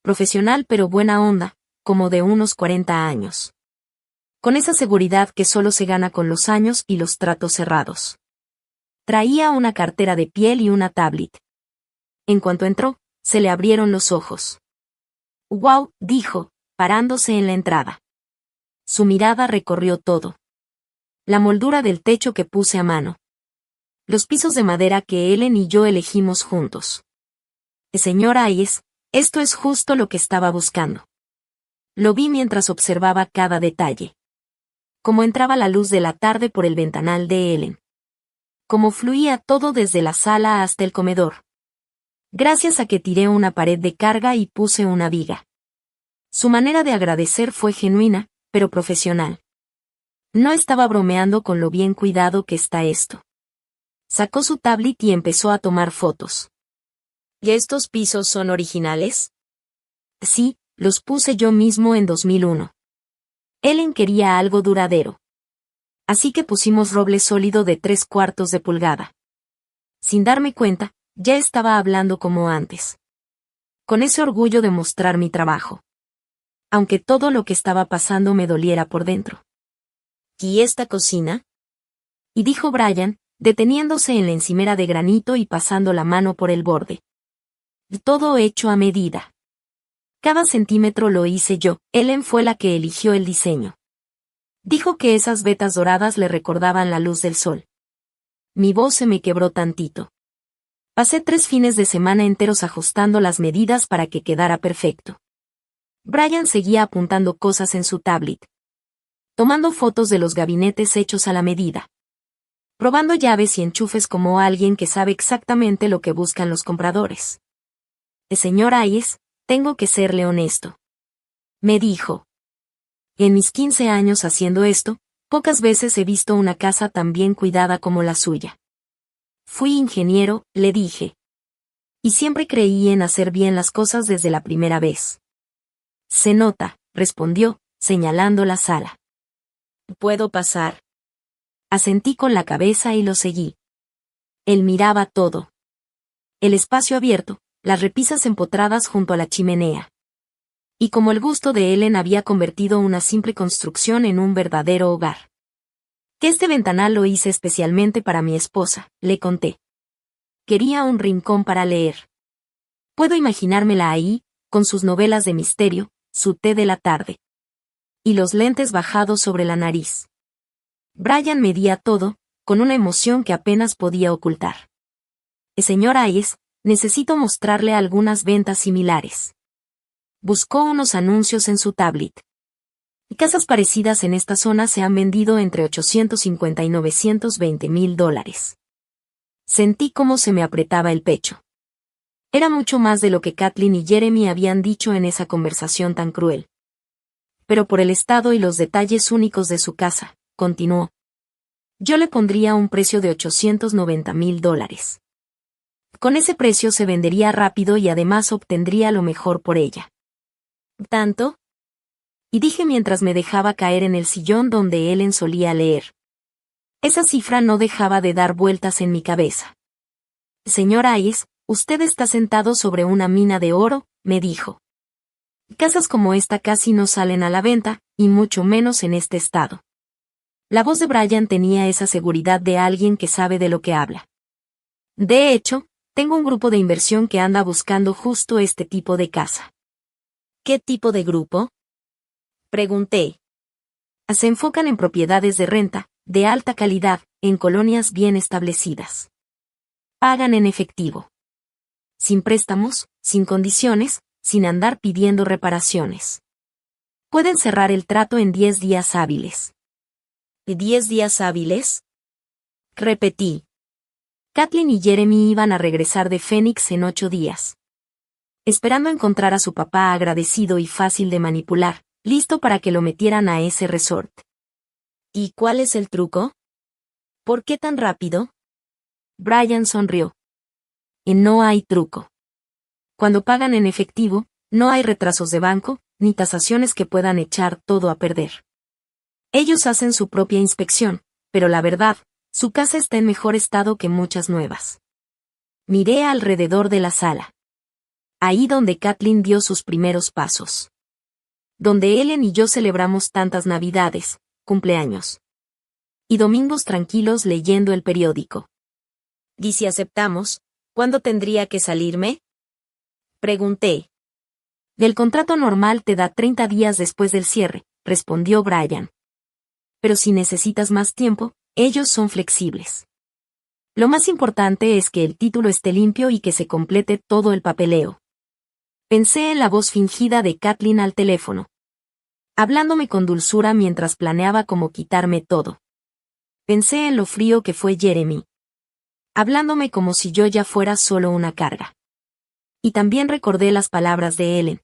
Profesional pero buena onda, como de unos 40 años. Con esa seguridad que solo se gana con los años y los tratos cerrados. Traía una cartera de piel y una tablet. En cuanto entró, se le abrieron los ojos. «¡Wow!», dijo, parándose en la entrada. Su mirada recorrió todo. La moldura del techo que puse a mano. Los pisos de madera que Ellen y yo elegimos juntos. Señor Hayes, esto es justo lo que estaba buscando. Lo vi mientras observaba cada detalle. Cómo entraba la luz de la tarde por el ventanal de Ellen. Cómo fluía todo desde la sala hasta el comedor. Gracias a que tiré una pared de carga y puse una viga. Su manera de agradecer fue genuina, pero profesional. No estaba bromeando con lo bien cuidado que está esto. Sacó su tablet y empezó a tomar fotos. ¿Y estos pisos son originales? Sí, los puse yo mismo en 2001. Ellen quería algo duradero. Así que pusimos roble sólido de 3/4 de pulgada. Sin darme cuenta, ya estaba hablando como antes. Con ese orgullo de mostrar mi trabajo. Aunque todo lo que estaba pasando me doliera por dentro. ¿Y esta cocina? Y dijo Brian, deteniéndose en la encimera de granito y pasando la mano por el borde. Todo hecho a medida. Cada centímetro lo hice yo. Ellen fue la que eligió el diseño. Dijo que esas vetas doradas le recordaban la luz del sol. Mi voz se me quebró tantito. Pasé 3 fines de semana enteros ajustando las medidas para que quedara perfecto. Brian seguía apuntando cosas en su tablet. Tomando fotos de los gabinetes hechos a la medida. Probando llaves y enchufes como alguien que sabe exactamente lo que buscan los compradores. Señor Hayes, tengo que serle honesto. Me dijo. En mis 15 años haciendo esto, pocas veces he visto una casa tan bien cuidada como la suya. Fui ingeniero, le dije. Y siempre creí en hacer bien las cosas desde la primera vez. Se nota, respondió, señalando la sala. ¿Puedo pasar? Asentí con la cabeza y lo seguí. Él miraba todo. El espacio abierto, las repisas empotradas junto a la chimenea. Y como el gusto de Ellen había convertido una simple construcción en un verdadero hogar. Que este ventanal lo hice especialmente para mi esposa, le conté. Quería un rincón para leer. Puedo imaginármela ahí, con sus novelas de misterio, su té de la tarde. Y los lentes bajados sobre la nariz. Brian medía todo, con una emoción que apenas podía ocultar. Señor Hayes, necesito mostrarle algunas ventas similares. Buscó unos anuncios en su tablet. Casas parecidas en esta zona se han vendido entre $850,000 y $920,000. Sentí cómo se me apretaba el pecho. Era mucho más de lo que Kathleen y Jeremy habían dicho en esa conversación tan cruel. Pero por el estado y los detalles únicos de su casa, continuó. Yo le pondría un precio de $890,000. Con ese precio se vendería rápido y además obtendría lo mejor por ella. ¿Tanto? Y dije mientras me dejaba caer en el sillón donde Ellen solía leer. Esa cifra no dejaba de dar vueltas en mi cabeza. Señor Hayes, usted está sentado sobre una mina de oro, me dijo. Casas como esta casi no salen a la venta, y mucho menos en este estado. La voz de Brian tenía esa seguridad de alguien que sabe de lo que habla. De hecho, tengo un grupo de inversión que anda buscando justo este tipo de casa. ¿Qué tipo de grupo? Pregunté. Se enfocan en propiedades de renta, de alta calidad, en colonias bien establecidas. Pagan en efectivo. Sin préstamos, sin condiciones, sin andar pidiendo reparaciones. Pueden cerrar el trato en 10 días hábiles. ¿10 días hábiles? Repetí. Kathleen y Jeremy iban a regresar de Phoenix en 8 días. Esperando encontrar a su papá agradecido y fácil de manipular, listo para que lo metieran a ese resort. ¿Y cuál es el truco? ¿Por qué tan rápido? Brian sonrió. No hay truco. Cuando pagan en efectivo, no hay retrasos de banco, ni tasaciones que puedan echar todo a perder. Ellos hacen su propia inspección, pero la verdad, su casa está en mejor estado que muchas nuevas. Miré alrededor de la sala. Ahí donde Kathleen dio sus primeros pasos. Donde Ellen y yo celebramos tantas navidades, cumpleaños y domingos tranquilos leyendo el periódico. ¿Y si aceptamos, cuándo tendría que salirme? Pregunté. El contrato normal te da 30 días después del cierre, respondió Brian. Pero si necesitas más tiempo, ellos son flexibles. Lo más importante es que el título esté limpio y que se complete todo el papeleo. Pensé en la voz fingida de Kathleen al teléfono, hablándome con dulzura mientras planeaba cómo quitarme todo. Pensé en lo frío que fue Jeremy, hablándome como si yo ya fuera solo una carga. Y también recordé las palabras de Ellen,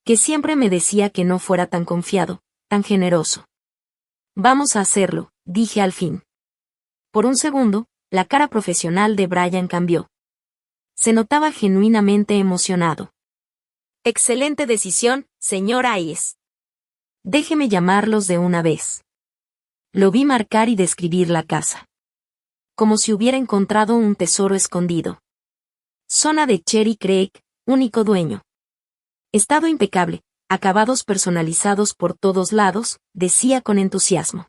que siempre me decía que no fuera tan confiado, tan generoso. Vamos a hacerlo, dije al fin. Por un segundo, la cara profesional de Brian cambió. Se notaba genuinamente emocionado. Excelente decisión, señor Hayes. Déjeme llamarlos de una vez. Lo vi marcar y describir la casa. Como si hubiera encontrado un tesoro escondido. Zona de Cherry Creek, único dueño. Estado impecable, acabados personalizados por todos lados, decía con entusiasmo.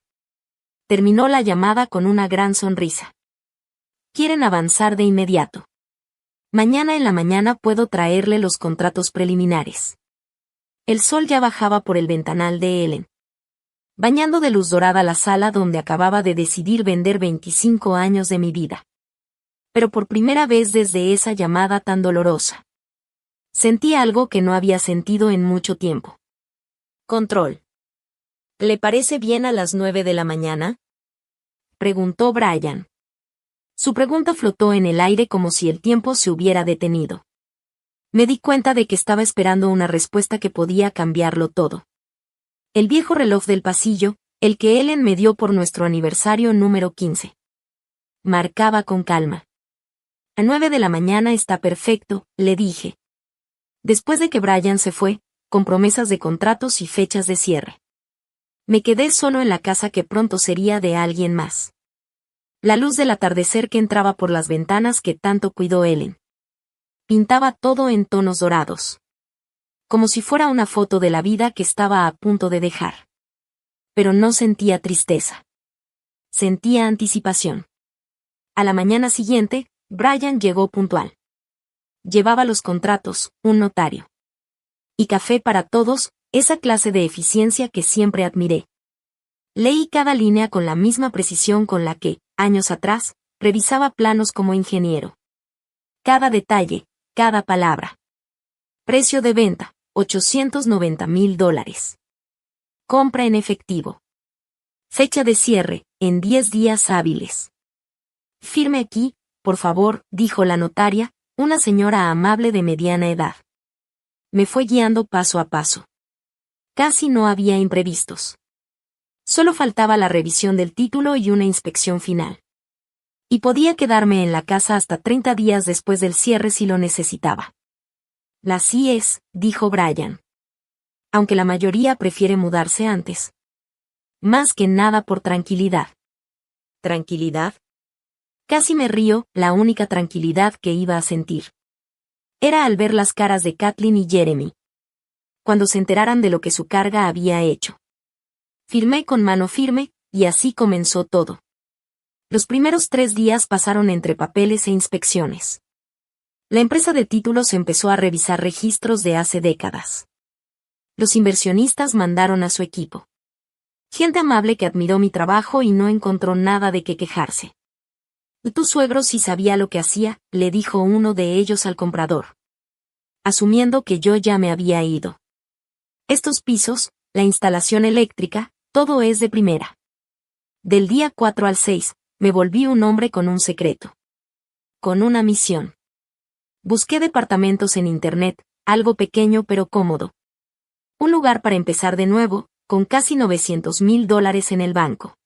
Terminó la llamada con una gran sonrisa. Quieren avanzar de inmediato. Mañana en la mañana puedo traerle los contratos preliminares. El sol ya bajaba por el ventanal de Ellen, bañando de luz dorada la sala donde acababa de decidir vender 25 años de mi vida. Pero por primera vez desde esa llamada tan dolorosa, sentí algo que no había sentido en mucho tiempo. Control. ¿Le parece bien a las 9 de la mañana? Preguntó Brian. Su pregunta flotó en el aire como si el tiempo se hubiera detenido. Me di cuenta de que estaba esperando una respuesta que podía cambiarlo todo. El viejo reloj del pasillo, el que Ellen me dio por nuestro aniversario número 15. Marcaba con calma. A 9 de la mañana está perfecto, le dije. Después de que Brian se fue, con promesas de contratos y fechas de cierre. Me quedé solo en la casa que pronto sería de alguien más. La luz del atardecer que entraba por las ventanas que tanto cuidó Ellen. Pintaba todo en tonos dorados. Como si fuera una foto de la vida que estaba a punto de dejar. Pero no sentía tristeza. Sentía anticipación. A la mañana siguiente, Brian llegó puntual. Llevaba los contratos, un notario. Y café para todos, esa clase de eficiencia que siempre admiré. Leí cada línea con la misma precisión con la que, años atrás, revisaba planos como ingeniero. Cada detalle, cada palabra. Precio de venta, $890,000. Compra en efectivo. Fecha de cierre, en 10 días hábiles. Firme aquí, por favor, dijo la notaria, una señora amable de mediana edad. Me fue guiando paso a paso. Casi no había imprevistos. Solo faltaba la revisión del título y una inspección final. Y podía quedarme en la casa hasta 30 días después del cierre si lo necesitaba. Así es, dijo Brian. Aunque la mayoría prefiere mudarse antes. Más que nada por tranquilidad. ¿Tranquilidad? Casi me río, la única tranquilidad que iba a sentir. Era al ver las caras de Kathleen y Jeremy. Cuando se enteraran de lo que su carga había hecho. Firmé con mano firme, y así comenzó todo. Los primeros 3 días pasaron entre papeles e inspecciones. La empresa de títulos empezó a revisar registros de hace décadas. Los inversionistas mandaron a su equipo. Gente amable que admiró mi trabajo y no encontró nada de qué quejarse. Tu suegro sí sabía lo que hacía, le dijo uno de ellos al comprador. Asumiendo que yo ya me había ido. Estos pisos, la instalación eléctrica, todo es de primera. Del día 4 al 6, me volví un hombre con un secreto. Con una misión. Busqué departamentos en internet, algo pequeño pero cómodo. Un lugar para empezar de nuevo, con casi $900,000 en el banco.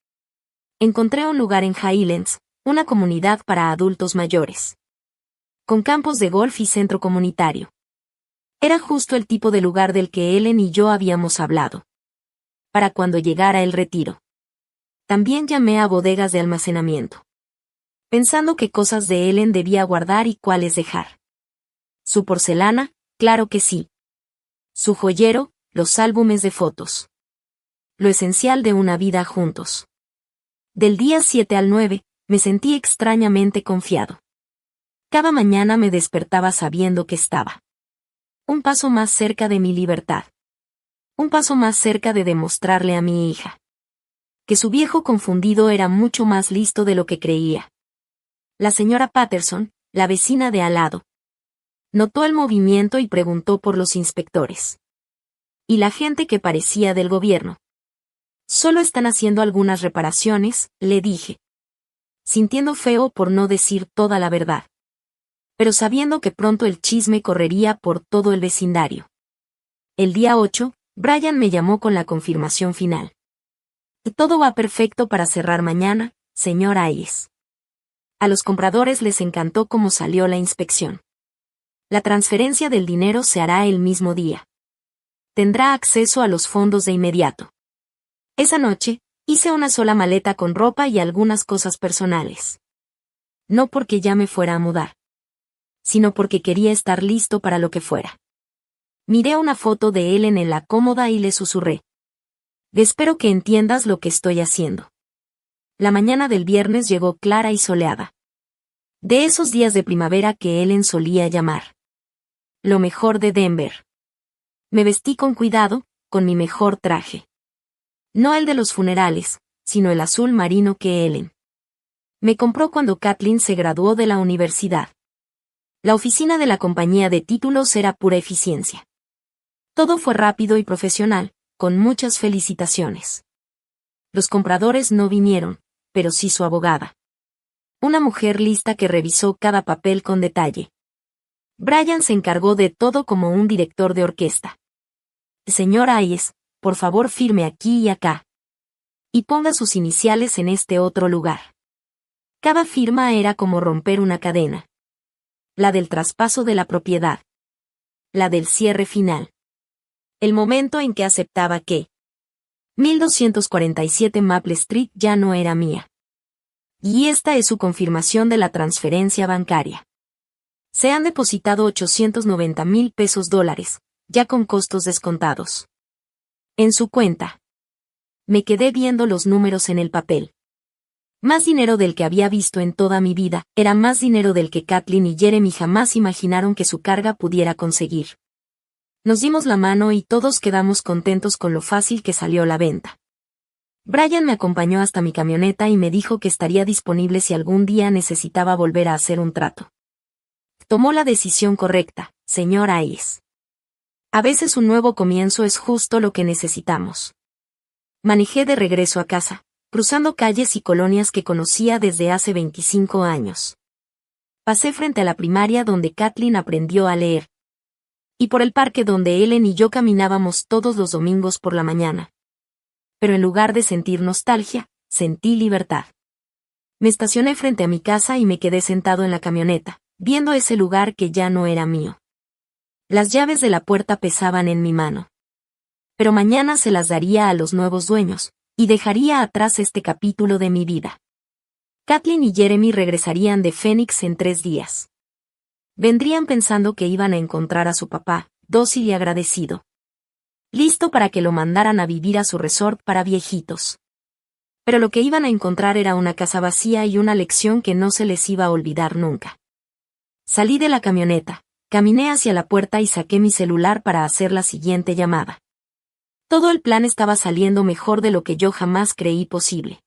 Encontré un lugar en Highlands, una comunidad para adultos mayores. Con campos de golf y centro comunitario. Era justo el tipo de lugar del que Ellen y yo habíamos hablado. para cuando llegara el retiro. También llamé a bodegas de almacenamiento, pensando qué cosas de Ellen debía guardar y cuáles dejar. Su porcelana, claro que sí. Su joyero, los álbumes de fotos. Lo esencial de una vida juntos. Del día 7 al 9, me sentí extrañamente confiado. Cada mañana me despertaba sabiendo que estaba un paso más cerca de mi libertad. Un paso más cerca de demostrarle a mi hija que su viejo confundido era mucho más listo de lo que creía. La señora Patterson, la vecina de al lado, notó el movimiento y preguntó por los inspectores. ¿Y la gente que parecía del gobierno? Solo están haciendo algunas reparaciones, le dije, sintiendo feo por no decir toda la verdad, pero sabiendo que pronto el chisme correría por todo el vecindario. El día 8, Brian me llamó con la confirmación final. Todo va perfecto para cerrar mañana, señor Hayes. A los compradores les encantó cómo salió la inspección. La transferencia del dinero se hará el mismo día. Tendrá acceso a los fondos de inmediato. Esa noche, hice una sola maleta con ropa y algunas cosas personales. No porque ya me fuera a mudar, sino porque quería estar listo para lo que fuera. Miré una foto de Ellen en la cómoda y le susurré. Espero que entiendas lo que estoy haciendo. La mañana del viernes llegó clara y soleada. De esos días de primavera que Ellen solía llamar lo mejor de Denver. Me vestí con cuidado, con mi mejor traje. No el de los funerales, sino el azul marino que Ellen me compró cuando Kathleen se graduó de la universidad. La oficina de la compañía de títulos era pura eficiencia. Todo fue rápido y profesional, con muchas felicitaciones. Los compradores no vinieron, pero sí su abogada. Una mujer lista que revisó cada papel con detalle. Brian se encargó de todo como un director de orquesta. Señor Hayes, por favor firme aquí y acá. Y ponga sus iniciales en este otro lugar. Cada firma era como romper una cadena. La del traspaso de la propiedad. La del cierre final. El momento en que aceptaba que 1247 Maple Street ya no era mía. Y esta es su confirmación de la transferencia bancaria. Se han depositado 890,000 pesos dólares, ya con costos descontados. En su cuenta. Me quedé viendo los números en el papel. Más dinero del que había visto en toda mi vida, era más dinero del que Kathleen y Jeremy jamás imaginaron que su carga pudiera conseguir. Nos dimos la mano y todos quedamos contentos con lo fácil que salió la venta. Brian me acompañó hasta mi camioneta y me dijo que estaría disponible si algún día necesitaba volver a hacer un trato. Tomó la decisión correcta, señor Hayes. A veces un nuevo comienzo es justo lo que necesitamos. Manejé de regreso a casa, cruzando calles y colonias que conocía desde hace 25 años. Pasé frente a la primaria donde Kathleen aprendió a leer. Y por el parque donde Ellen y yo caminábamos todos los domingos por la mañana. Pero en lugar de sentir nostalgia, sentí libertad. Me estacioné frente a mi casa y me quedé sentado en la camioneta, viendo ese lugar que ya no era mío. Las llaves de la puerta pesaban en mi mano. Pero mañana se las daría a los nuevos dueños, y dejaría atrás este capítulo de mi vida. Kathleen y Jeremy regresarían de Phoenix en 3 días. Vendrían pensando que iban a encontrar a su papá, dócil y agradecido. Listo para que lo mandaran a vivir a su resort para viejitos. Pero lo que iban a encontrar era una casa vacía y una lección que no se les iba a olvidar nunca. Salí de la camioneta, caminé hacia la puerta y saqué mi celular para hacer la siguiente llamada. Todo el plan estaba saliendo mejor de lo que yo jamás creí posible.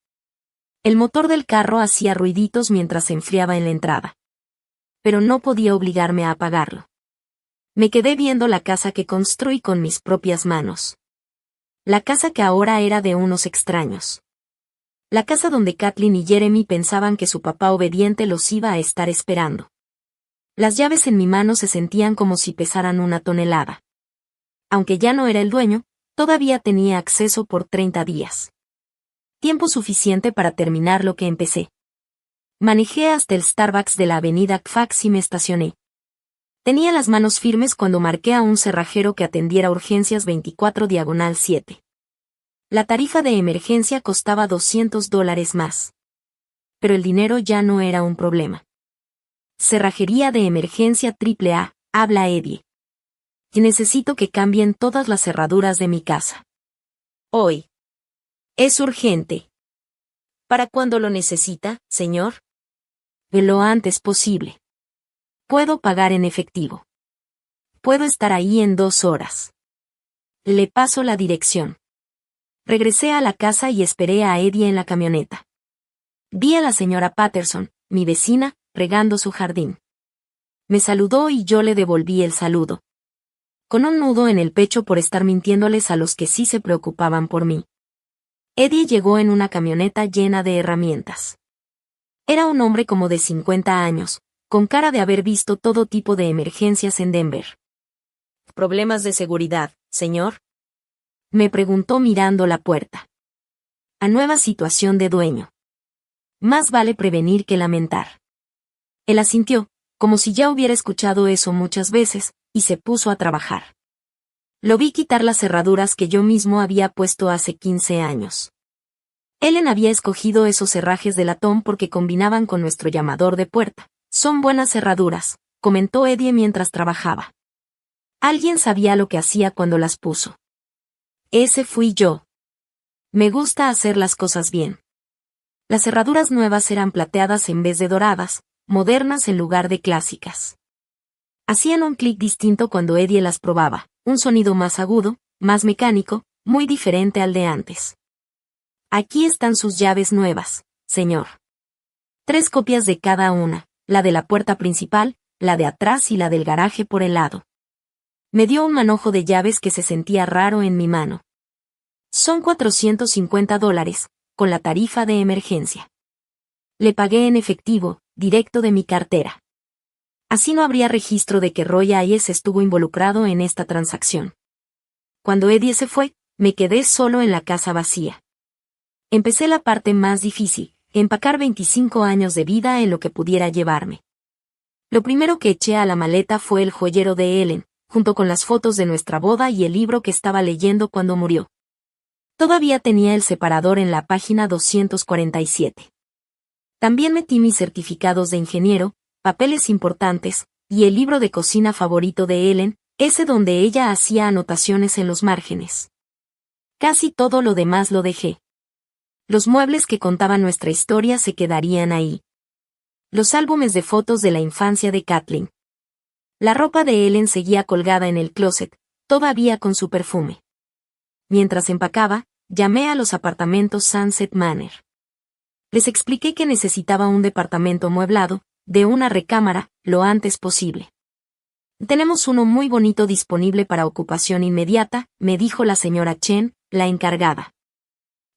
El motor del carro hacía ruiditos mientras se enfriaba en la entrada. Pero no podía obligarme a apagarlo. Me quedé viendo la casa que construí con mis propias manos. La casa que ahora era de unos extraños. La casa donde Kathleen y Jeremy pensaban que su papá obediente los iba a estar esperando. Las llaves en mi mano se sentían como si pesaran 1 tonelada. Aunque ya no era el dueño, todavía tenía acceso por 30 días. Tiempo suficiente para terminar lo que empecé. Manejé hasta el Starbucks de la avenida Fax y me estacioné. Tenía las manos firmes cuando marqué a un cerrajero que atendiera urgencias 24/7. La tarifa de emergencia costaba $200 más. Pero el dinero ya no era un problema. Cerrajería de emergencia AAA, habla Eddie. Y necesito que cambien todas las cerraduras de mi casa. Hoy. Es urgente. ¿Para cuándo lo necesita, señor? Lo antes posible. Puedo pagar en efectivo. Puedo estar ahí en 2 horas. Le paso la dirección. Regresé a la casa y esperé a Eddie en la camioneta. Vi a la señora Patterson, mi vecina, regando su jardín. Me saludó y yo le devolví el saludo. Con un nudo en el pecho por estar mintiéndoles a los que sí se preocupaban por mí. Eddie llegó en una camioneta llena de herramientas. Era un hombre como de 50 años, con cara de haber visto todo tipo de emergencias en Denver. ¿Problemas de seguridad, señor? Me preguntó mirando la puerta. A nueva situación de dueño. Más vale prevenir que lamentar. Él asintió, como si ya hubiera escuchado eso muchas veces, y se puso a trabajar. Lo vi quitar las cerraduras que yo mismo había puesto hace 15 años. Ellen había escogido esos cerrajes de latón porque combinaban con nuestro llamador de puerta. Son buenas cerraduras, comentó Eddie mientras trabajaba. Alguien sabía lo que hacía cuando las puso. Ese fui yo. Me gusta hacer las cosas bien. Las cerraduras nuevas eran plateadas en vez de doradas, modernas en lugar de clásicas. Hacían un clic distinto cuando Eddie las probaba, un sonido más agudo, más mecánico, muy diferente al de antes. Aquí están sus llaves nuevas, señor. 3 copias de cada una, la de la puerta principal, la de atrás y la del garaje por el lado. Me dio un manojo de llaves que se sentía raro en mi mano. Son $450, con la tarifa de emergencia. Le pagué en efectivo, directo de mi cartera. Así no habría registro de que Roy Hayes estuvo involucrado en esta transacción. Cuando Eddie se fue, me quedé solo en la casa vacía. Empecé la parte más difícil, empacar 25 años de vida en lo que pudiera llevarme. Lo primero que eché a la maleta fue el joyero de Ellen, junto con las fotos de nuestra boda y el libro que estaba leyendo cuando murió. Todavía tenía el separador en la página 247. También metí mis certificados de ingeniero, papeles importantes, y el libro de cocina favorito de Ellen, ese donde ella hacía anotaciones en los márgenes. Casi todo lo demás lo dejé. Los muebles que contaban nuestra historia se quedarían ahí. Los álbumes de fotos de la infancia de Kathleen. La ropa de Ellen seguía colgada en el closet, todavía con su perfume. Mientras empacaba, llamé a los apartamentos Sunset Manor. Les expliqué que necesitaba un departamento amueblado, de una recámara, lo antes posible. Tenemos uno muy bonito disponible para ocupación inmediata, me dijo la señora Chen, la encargada.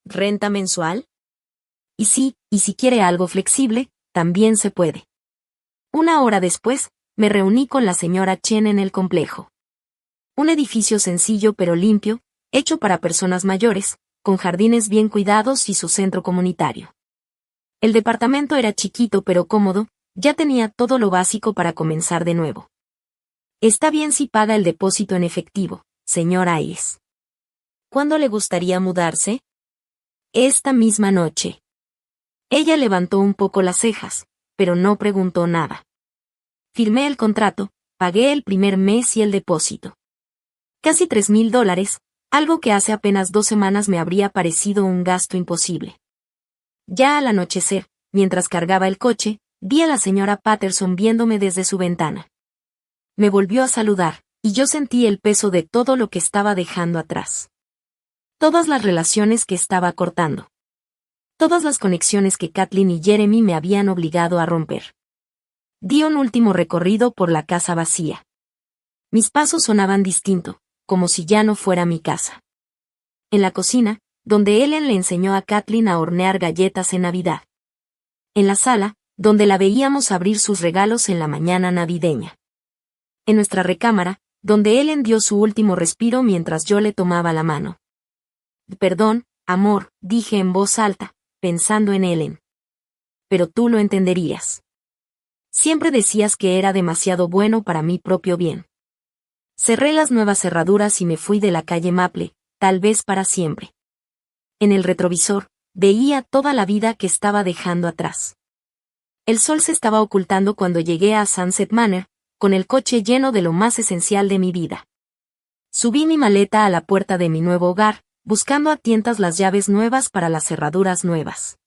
¿Renta mensual? Y sí, y si quiere algo flexible, también se puede. Una hora después, me reuní con la señora Chen en el complejo. Un edificio sencillo pero limpio, hecho para personas mayores, con jardines bien cuidados y su centro comunitario. El departamento era chiquito pero cómodo, ya tenía todo lo básico para comenzar de nuevo. Está bien si paga el depósito en efectivo, señora Hayes. ¿Cuándo le gustaría mudarse? Esta misma noche. Ella levantó un poco las cejas, pero no preguntó nada. Firmé el contrato, pagué el primer mes y el depósito. Casi $3,000, algo que hace apenas 2 semanas me habría parecido un gasto imposible. Ya al anochecer, mientras cargaba el coche, vi a la señora Patterson viéndome desde su ventana. Me volvió a saludar, y yo sentí el peso de todo lo que estaba dejando atrás. Todas las relaciones que estaba cortando. Todas las conexiones que Kathleen y Jeremy me habían obligado a romper. Di un último recorrido por la casa vacía. Mis pasos sonaban distinto, como si ya no fuera mi casa. En la cocina, donde Ellen le enseñó a Kathleen a hornear galletas en Navidad. En la sala, donde la veíamos abrir sus regalos en la mañana navideña. En nuestra recámara, donde Ellen dio su último respiro mientras yo le tomaba la mano. Perdón, amor, dije en voz alta, pensando en Ellen. Pero tú lo entenderías. Siempre decías que era demasiado bueno para mi propio bien. Cerré las nuevas cerraduras y me fui de la calle Maple, tal vez para siempre. En el retrovisor, veía toda la vida que estaba dejando atrás. El sol se estaba ocultando cuando llegué a Sunset Manor, con el coche lleno de lo más esencial de mi vida. Subí mi maleta a la puerta de mi nuevo hogar, buscando a tientas las llaves nuevas para las cerraduras nuevas.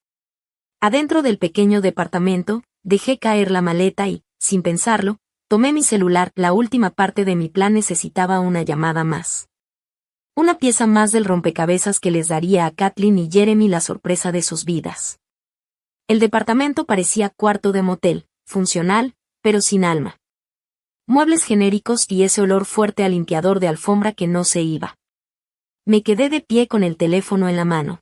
Adentro del pequeño departamento, dejé caer la maleta y, sin pensarlo, tomé mi celular. La última parte de mi plan necesitaba una llamada más. Una pieza más del rompecabezas que les daría a Kathleen y Jeremy la sorpresa de sus vidas. El departamento parecía cuarto de motel, funcional, pero sin alma. Muebles genéricos y ese olor fuerte a limpiador de alfombra que no se iba. Me quedé de pie con el teléfono en la mano.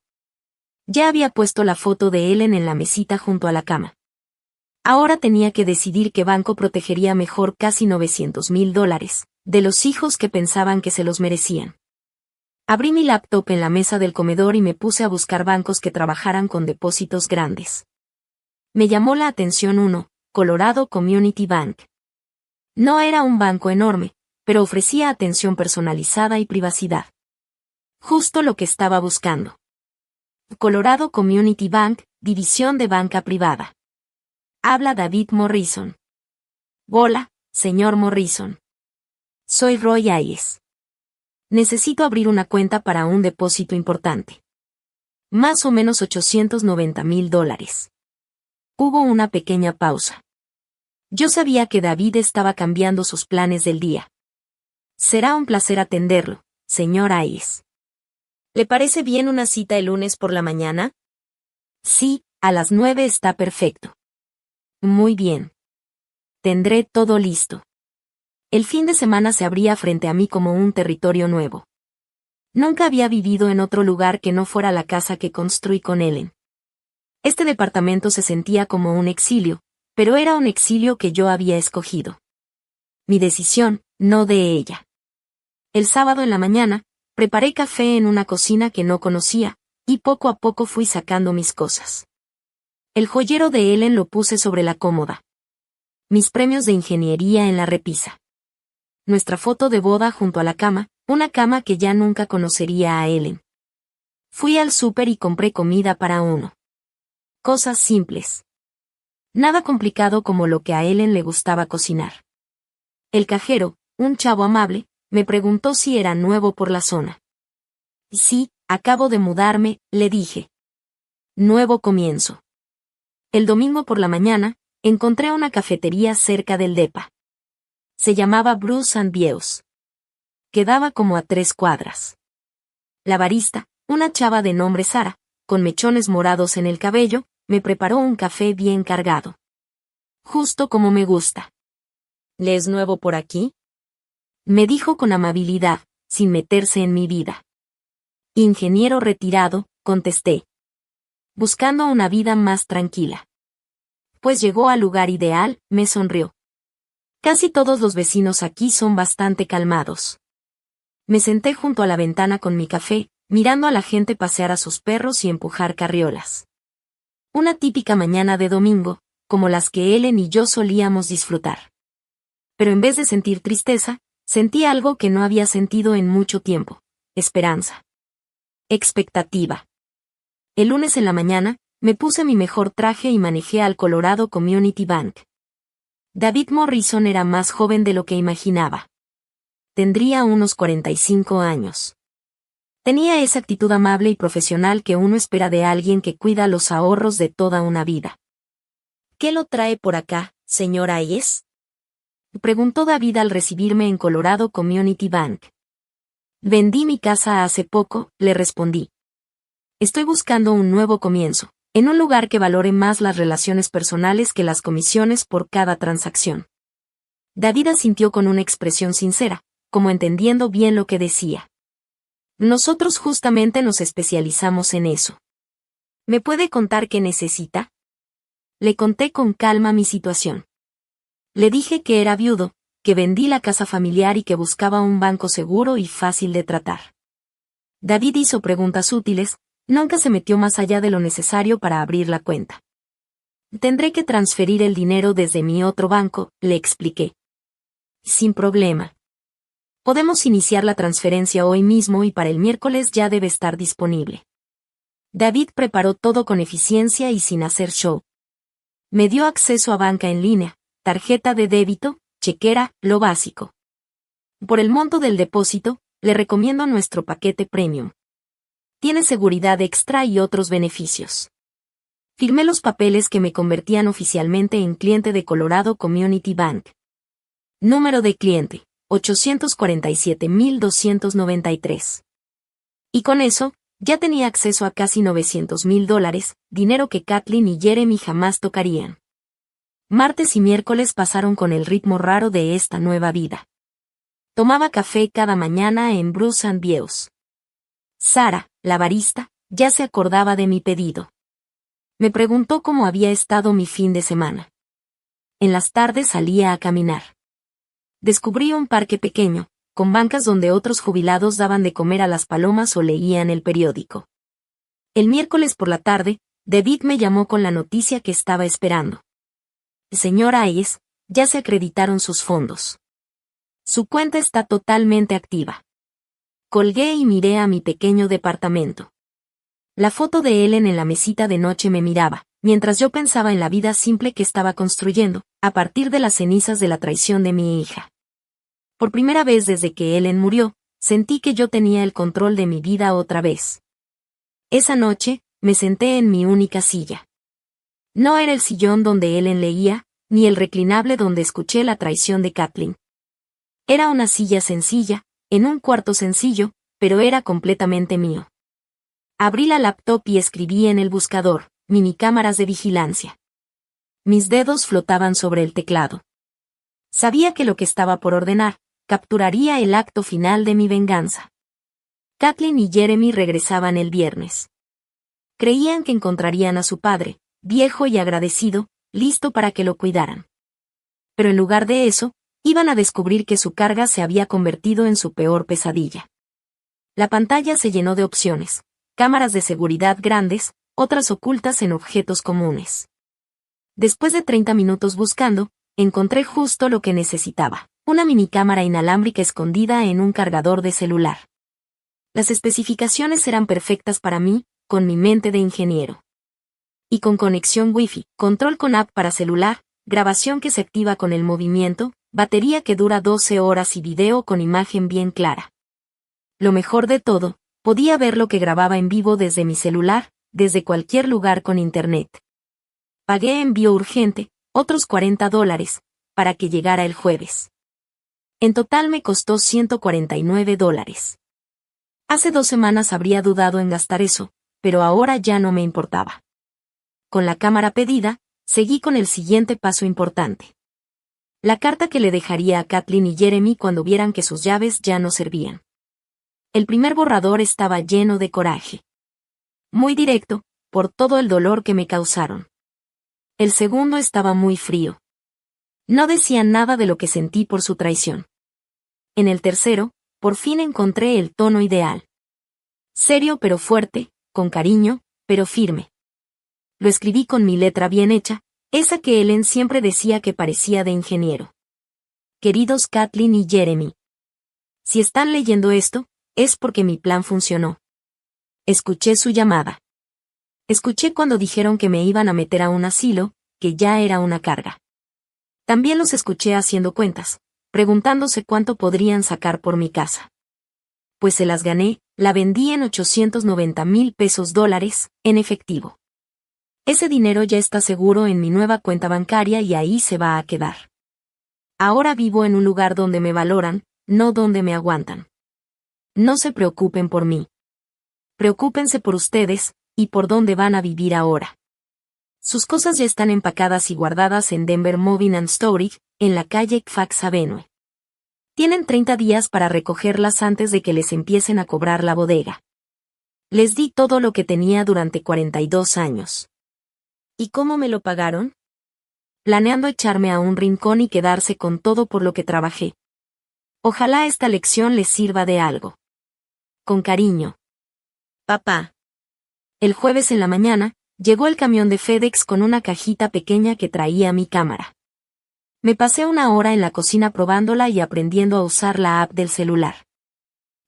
Ya había puesto la foto de Ellen en la mesita junto a la cama. Ahora tenía que decidir qué banco protegería mejor casi $900,000, de los hijos que pensaban que se los merecían. Abrí mi laptop en la mesa del comedor y me puse a buscar bancos que trabajaran con depósitos grandes. Me llamó la atención uno, Colorado Community Bank. No era un banco enorme, pero ofrecía atención personalizada y privacidad. Justo lo que estaba buscando. Colorado Community Bank, división de banca privada. Habla David Morrison. Hola, señor Morrison. Soy Roy Hayes. Necesito abrir una cuenta para un depósito importante. Más o menos $890,000. Hubo una pequeña pausa. Yo sabía que David estaba cambiando sus planes del día. Será un placer atenderlo, señor Hayes. ¿Le parece bien una cita el lunes por la mañana? Sí, a las 9 está perfecto. Muy bien. Tendré todo listo. El fin de semana se abría frente a mí como un territorio nuevo. Nunca había vivido en otro lugar que no fuera la casa que construí con Ellen. Este departamento se sentía como un exilio, pero era un exilio que yo había escogido. Mi decisión, no de ella. El sábado en la mañana, preparé café en una cocina que no conocía, y poco a poco fui sacando mis cosas. El joyero de Ellen lo puse sobre la cómoda. Mis premios de ingeniería en la repisa. Nuestra foto de boda junto a la cama, una cama que ya nunca conocería a Ellen. Fui al súper y compré comida para uno. Cosas simples. Nada complicado como lo que a Ellen le gustaba cocinar. El cajero, un chavo amable, me preguntó si era nuevo por la zona. Sí, acabo de mudarme, le dije. Nuevo comienzo. El domingo por la mañana, encontré una cafetería cerca del depa. Se llamaba Bruce and Views. Quedaba como a 3 cuadras. La barista, una chava de nombre Sara, con mechones morados en el cabello, me preparó un café bien cargado. Justo como me gusta. ¿Le es nuevo por aquí? Me dijo con amabilidad, sin meterse en mi vida. Ingeniero retirado, contesté. Buscando una vida más tranquila. Pues llegó al lugar ideal, me sonrió. Casi todos los vecinos aquí son bastante calmados. Me senté junto a la ventana con mi café, mirando a la gente pasear a sus perros y empujar carriolas. Una típica mañana de domingo, como las que Ellen y yo solíamos disfrutar. Pero en vez de sentir tristeza, sentí algo que no había sentido en mucho tiempo: esperanza. Expectativa. El lunes en la mañana, me puse mi mejor traje y manejé al Colorado Community Bank. David Morrison era más joven de lo que imaginaba. Tendría unos 45 años. Tenía esa actitud amable y profesional que uno espera de alguien que cuida los ahorros de toda una vida. ¿Qué lo trae por acá, señora Hayes? Preguntó David al recibirme en Colorado Community Bank. Vendí mi casa hace poco, le respondí. Estoy buscando un nuevo comienzo, en un lugar que valore más las relaciones personales que las comisiones por cada transacción. David asintió con una expresión sincera, como entendiendo bien lo que decía. Nosotros justamente nos especializamos en eso. ¿Me puede contar qué necesita? Le conté con calma mi situación. Le dije que era viudo, que vendí la casa familiar y que buscaba un banco seguro y fácil de tratar. David hizo preguntas útiles, nunca se metió más allá de lo necesario para abrir la cuenta. Tendré que transferir el dinero desde mi otro banco, le expliqué. Sin problema. Podemos iniciar la transferencia hoy mismo y para el miércoles ya debe estar disponible. David preparó todo con eficiencia y sin hacer show. Me dio acceso a banca en línea, tarjeta de débito, chequera, lo básico. Por el monto del depósito, le recomiendo nuestro paquete premium. Tiene seguridad extra y otros beneficios. Firmé los papeles que me convertían oficialmente en cliente de Colorado Community Bank. Número de cliente, 847,293. Y con eso, ya tenía acceso a casi $900,000, dinero que Kathleen y Jeremy jamás tocarían. Martes y miércoles pasaron con el ritmo raro de esta nueva vida. Tomaba café cada mañana en Bruce and Views. Sara, la barista, ya se acordaba de mi pedido. Me preguntó cómo había estado mi fin de semana. En las tardes salía a caminar. Descubrí un parque pequeño, con bancas donde otros jubilados daban de comer a las palomas o leían el periódico. El miércoles por la tarde, David me llamó con la noticia que estaba esperando. Señora Hayes, ya se acreditaron sus fondos. Su cuenta está totalmente activa. Colgué y miré a mi pequeño departamento. La foto de Ellen en la mesita de noche me miraba, mientras yo pensaba en la vida simple que estaba construyendo, a partir de las cenizas de la traición de mi hija. Por primera vez desde que Ellen murió, sentí que yo tenía el control de mi vida otra vez. Esa noche, me senté en mi única silla. No era el sillón donde Ellen leía, ni el reclinable donde escuché la traición de Kathleen. Era una silla sencilla, en un cuarto sencillo, pero era completamente mío. Abrí la laptop y escribí en el buscador, minicámaras de vigilancia. Mis dedos flotaban sobre el teclado. Sabía que lo que estaba por ordenar, capturaría el acto final de mi venganza. Kathleen y Jeremy regresaban el viernes. Creían que encontrarían a su padre, viejo y agradecido, listo para que lo cuidaran. Pero en lugar de eso, iban a descubrir que su carga se había convertido en su peor pesadilla. La pantalla se llenó de opciones. Cámaras de seguridad grandes, otras ocultas en objetos comunes. Después de 30 minutos buscando, encontré justo lo que necesitaba, una minicámara inalámbrica escondida en un cargador de celular. Las especificaciones eran perfectas para mí, con mi mente de ingeniero. Y con conexión Wi-Fi, control con app para celular, grabación que se activa con el movimiento, batería que dura 12 horas y video con imagen bien clara. Lo mejor de todo, podía ver lo que grababa en vivo desde mi celular, desde cualquier lugar con internet. Pagué envío urgente, otros $40, para que llegara el jueves. En total me costó $149. Hace 2 semanas habría dudado en gastar eso, pero ahora ya no me importaba. Con la cámara pedida, seguí con el siguiente paso importante. La carta que le dejaría a Kathleen y Jeremy cuando vieran que sus llaves ya no servían. El primer borrador estaba lleno de coraje. Muy directo, por todo el dolor que me causaron. El segundo estaba muy frío. No decía nada de lo que sentí por su traición. En el tercero, por fin encontré el tono ideal. Serio pero fuerte, con cariño, pero firme. Lo escribí con mi letra bien hecha, esa que Ellen siempre decía que parecía de ingeniero. Queridos Kathleen y Jeremy. Si están leyendo esto, es porque mi plan funcionó. Escuché su llamada. Escuché cuando dijeron que me iban a meter a un asilo, que ya era una carga. También los escuché haciendo cuentas, preguntándose cuánto podrían sacar por mi casa. Pues se las gané, la vendí en $890,000 en efectivo. Ese dinero ya está seguro en mi nueva cuenta bancaria y ahí se va a quedar. Ahora vivo en un lugar donde me valoran, no donde me aguantan. No se preocupen por mí. Preocúpense por ustedes, y por dónde van a vivir ahora. Sus cosas ya están empacadas y guardadas en Denver Moving and Storage, en la calle Fax Avenue. Tienen 30 días para recogerlas antes de que les empiecen a cobrar la bodega. Les di todo lo que tenía durante 42 años. ¿Y cómo me lo pagaron? Planeando echarme a un rincón y quedarse con todo por lo que trabajé. Ojalá esta lección les sirva de algo. Con cariño. Papá. El jueves en la mañana, llegó el camión de FedEx con una cajita pequeña que traía mi cámara. Me pasé 1 hora en la cocina probándola y aprendiendo a usar la app del celular.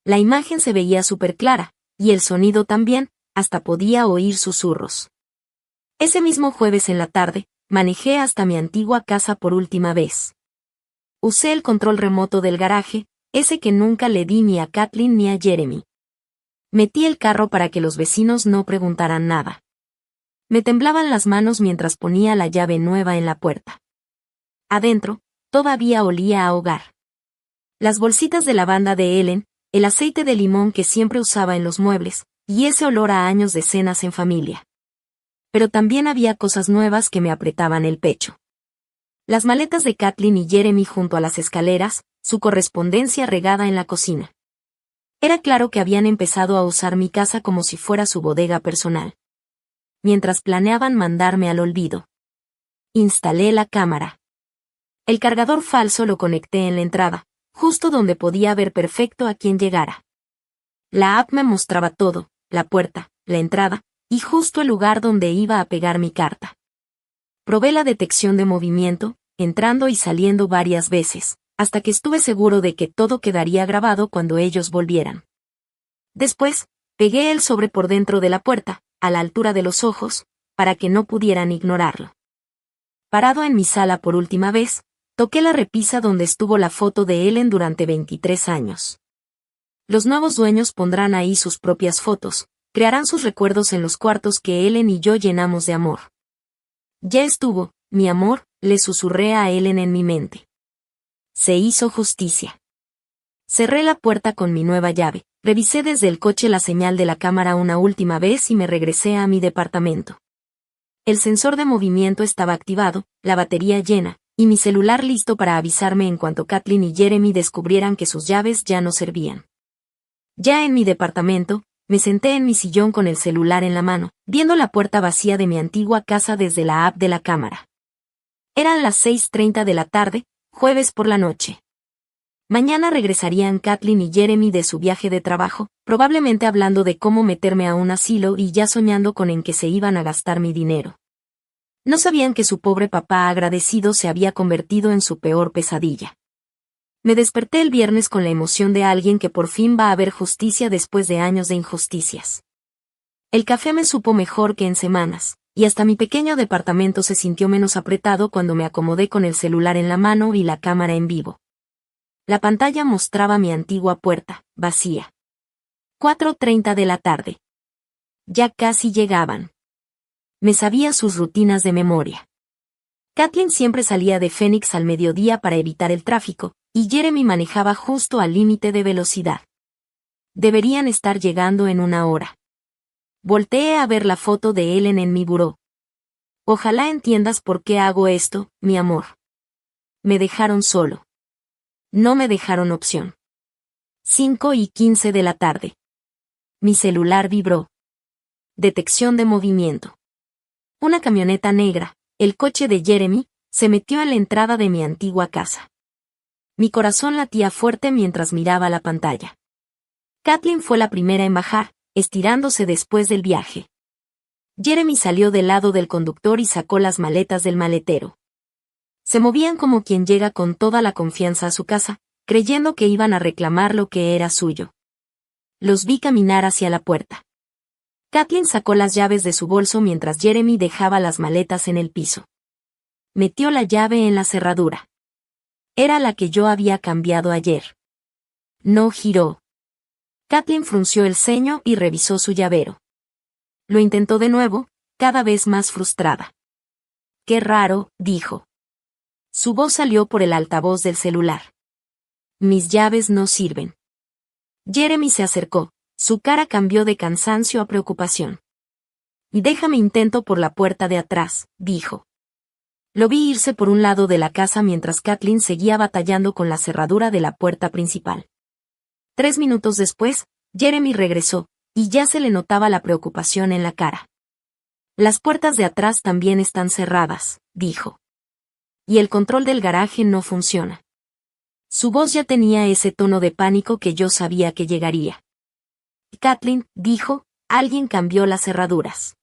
La imagen se veía súper clara, y el sonido también, hasta podía oír susurros. Ese mismo jueves en la tarde, manejé hasta mi antigua casa por última vez. Usé el control remoto del garaje, ese que nunca le di ni a Kathleen ni a Jeremy. Metí el carro para que los vecinos no preguntaran nada. Me temblaban las manos mientras ponía la llave nueva en la puerta. Adentro, todavía olía a hogar. Las bolsitas de lavanda de Ellen, el aceite de limón que siempre usaba en los muebles, y ese olor a años de cenas en familia. Pero también había cosas nuevas que me apretaban el pecho. Las maletas de Kathleen y Jeremy junto a las escaleras, su correspondencia regada en la cocina. Era claro que habían empezado a usar mi casa como si fuera su bodega personal. Mientras planeaban mandarme al olvido. Instalé la cámara. El cargador falso lo conecté en la entrada, justo donde podía ver perfecto a quien llegara. La app me mostraba todo, la puerta, la entrada, y justo el lugar donde iba a pegar mi carta. Probé la detección de movimiento, entrando y saliendo varias veces, hasta que estuve seguro de que todo quedaría grabado cuando ellos volvieran. Después, pegué el sobre por dentro de la puerta, a la altura de los ojos, para que no pudieran ignorarlo. Parado en mi sala por última vez, toqué la repisa donde estuvo la foto de Ellen durante 23 años. Los nuevos dueños pondrán ahí sus propias fotos, crearán sus recuerdos en los cuartos que Ellen y yo llenamos de amor. Ya estuvo, mi amor, le susurré a Ellen en mi mente. Se hizo justicia. Cerré la puerta con mi nueva llave, revisé desde el coche la señal de la cámara una última vez y me regresé a mi departamento. El sensor de movimiento estaba activado, la batería llena, y mi celular listo para avisarme en cuanto Kathleen y Jeremy descubrieran que sus llaves ya no servían. Ya en mi departamento, me senté en mi sillón con el celular en la mano, viendo la puerta vacía de mi antigua casa desde la app de la cámara. Eran las 6:30 de la tarde, jueves por la noche. Mañana regresarían Kathleen y Jeremy de su viaje de trabajo, probablemente hablando de cómo meterme a un asilo y ya soñando con en que se iban a gastar mi dinero. No sabían que su pobre papá agradecido se había convertido en su peor pesadilla. Me desperté el viernes con la emoción de alguien que por fin va a ver justicia después de años de injusticias. El café me supo mejor que en semanas, y hasta mi pequeño departamento se sintió menos apretado cuando me acomodé con el celular en la mano y la cámara en vivo. La pantalla mostraba mi antigua puerta, vacía. 4:30 de la tarde. Ya casi llegaban. Me sabía sus rutinas de memoria. Kathleen siempre salía de Phoenix al mediodía para evitar el tráfico, y Jeremy manejaba justo al límite de velocidad. Deberían estar llegando en una hora. Volteé a ver la foto de Ellen en mi buró. Ojalá entiendas por qué hago esto, mi amor. Me dejaron solo. No me dejaron opción. 5:15 de la tarde. Mi celular vibró. Detección de movimiento. Una camioneta negra, el coche de Jeremy, se metió en la entrada de mi antigua casa. Mi corazón latía fuerte mientras miraba la pantalla. Kathleen fue la primera en bajar, estirándose después del viaje. Jeremy salió del lado del conductor y sacó las maletas del maletero. Se movían como quien llega con toda la confianza a su casa, creyendo que iban a reclamar lo que era suyo. Los vi caminar hacia la puerta. Kathleen sacó las llaves de su bolso mientras Jeremy dejaba las maletas en el piso. Metió la llave en la cerradura. Era la que yo había cambiado ayer. No giró. Kathleen frunció el ceño y revisó su llavero. Lo intentó de nuevo, cada vez más frustrada. Qué raro, dijo. Su voz salió por el altavoz del celular. Mis llaves no sirven. Jeremy se acercó, su cara cambió de cansancio a preocupación. Déjame intento por la puerta de atrás, dijo. Lo vi irse por un lado de la casa mientras Kathleen seguía batallando con la cerradura de la puerta principal. 3 minutos después, Jeremy regresó, y ya se le notaba la preocupación en la cara. Las puertas de atrás también están cerradas, dijo. Y el control del garaje no funciona. Su voz ya tenía ese tono de pánico que yo sabía que llegaría. Kathleen, dijo, alguien cambió las cerraduras.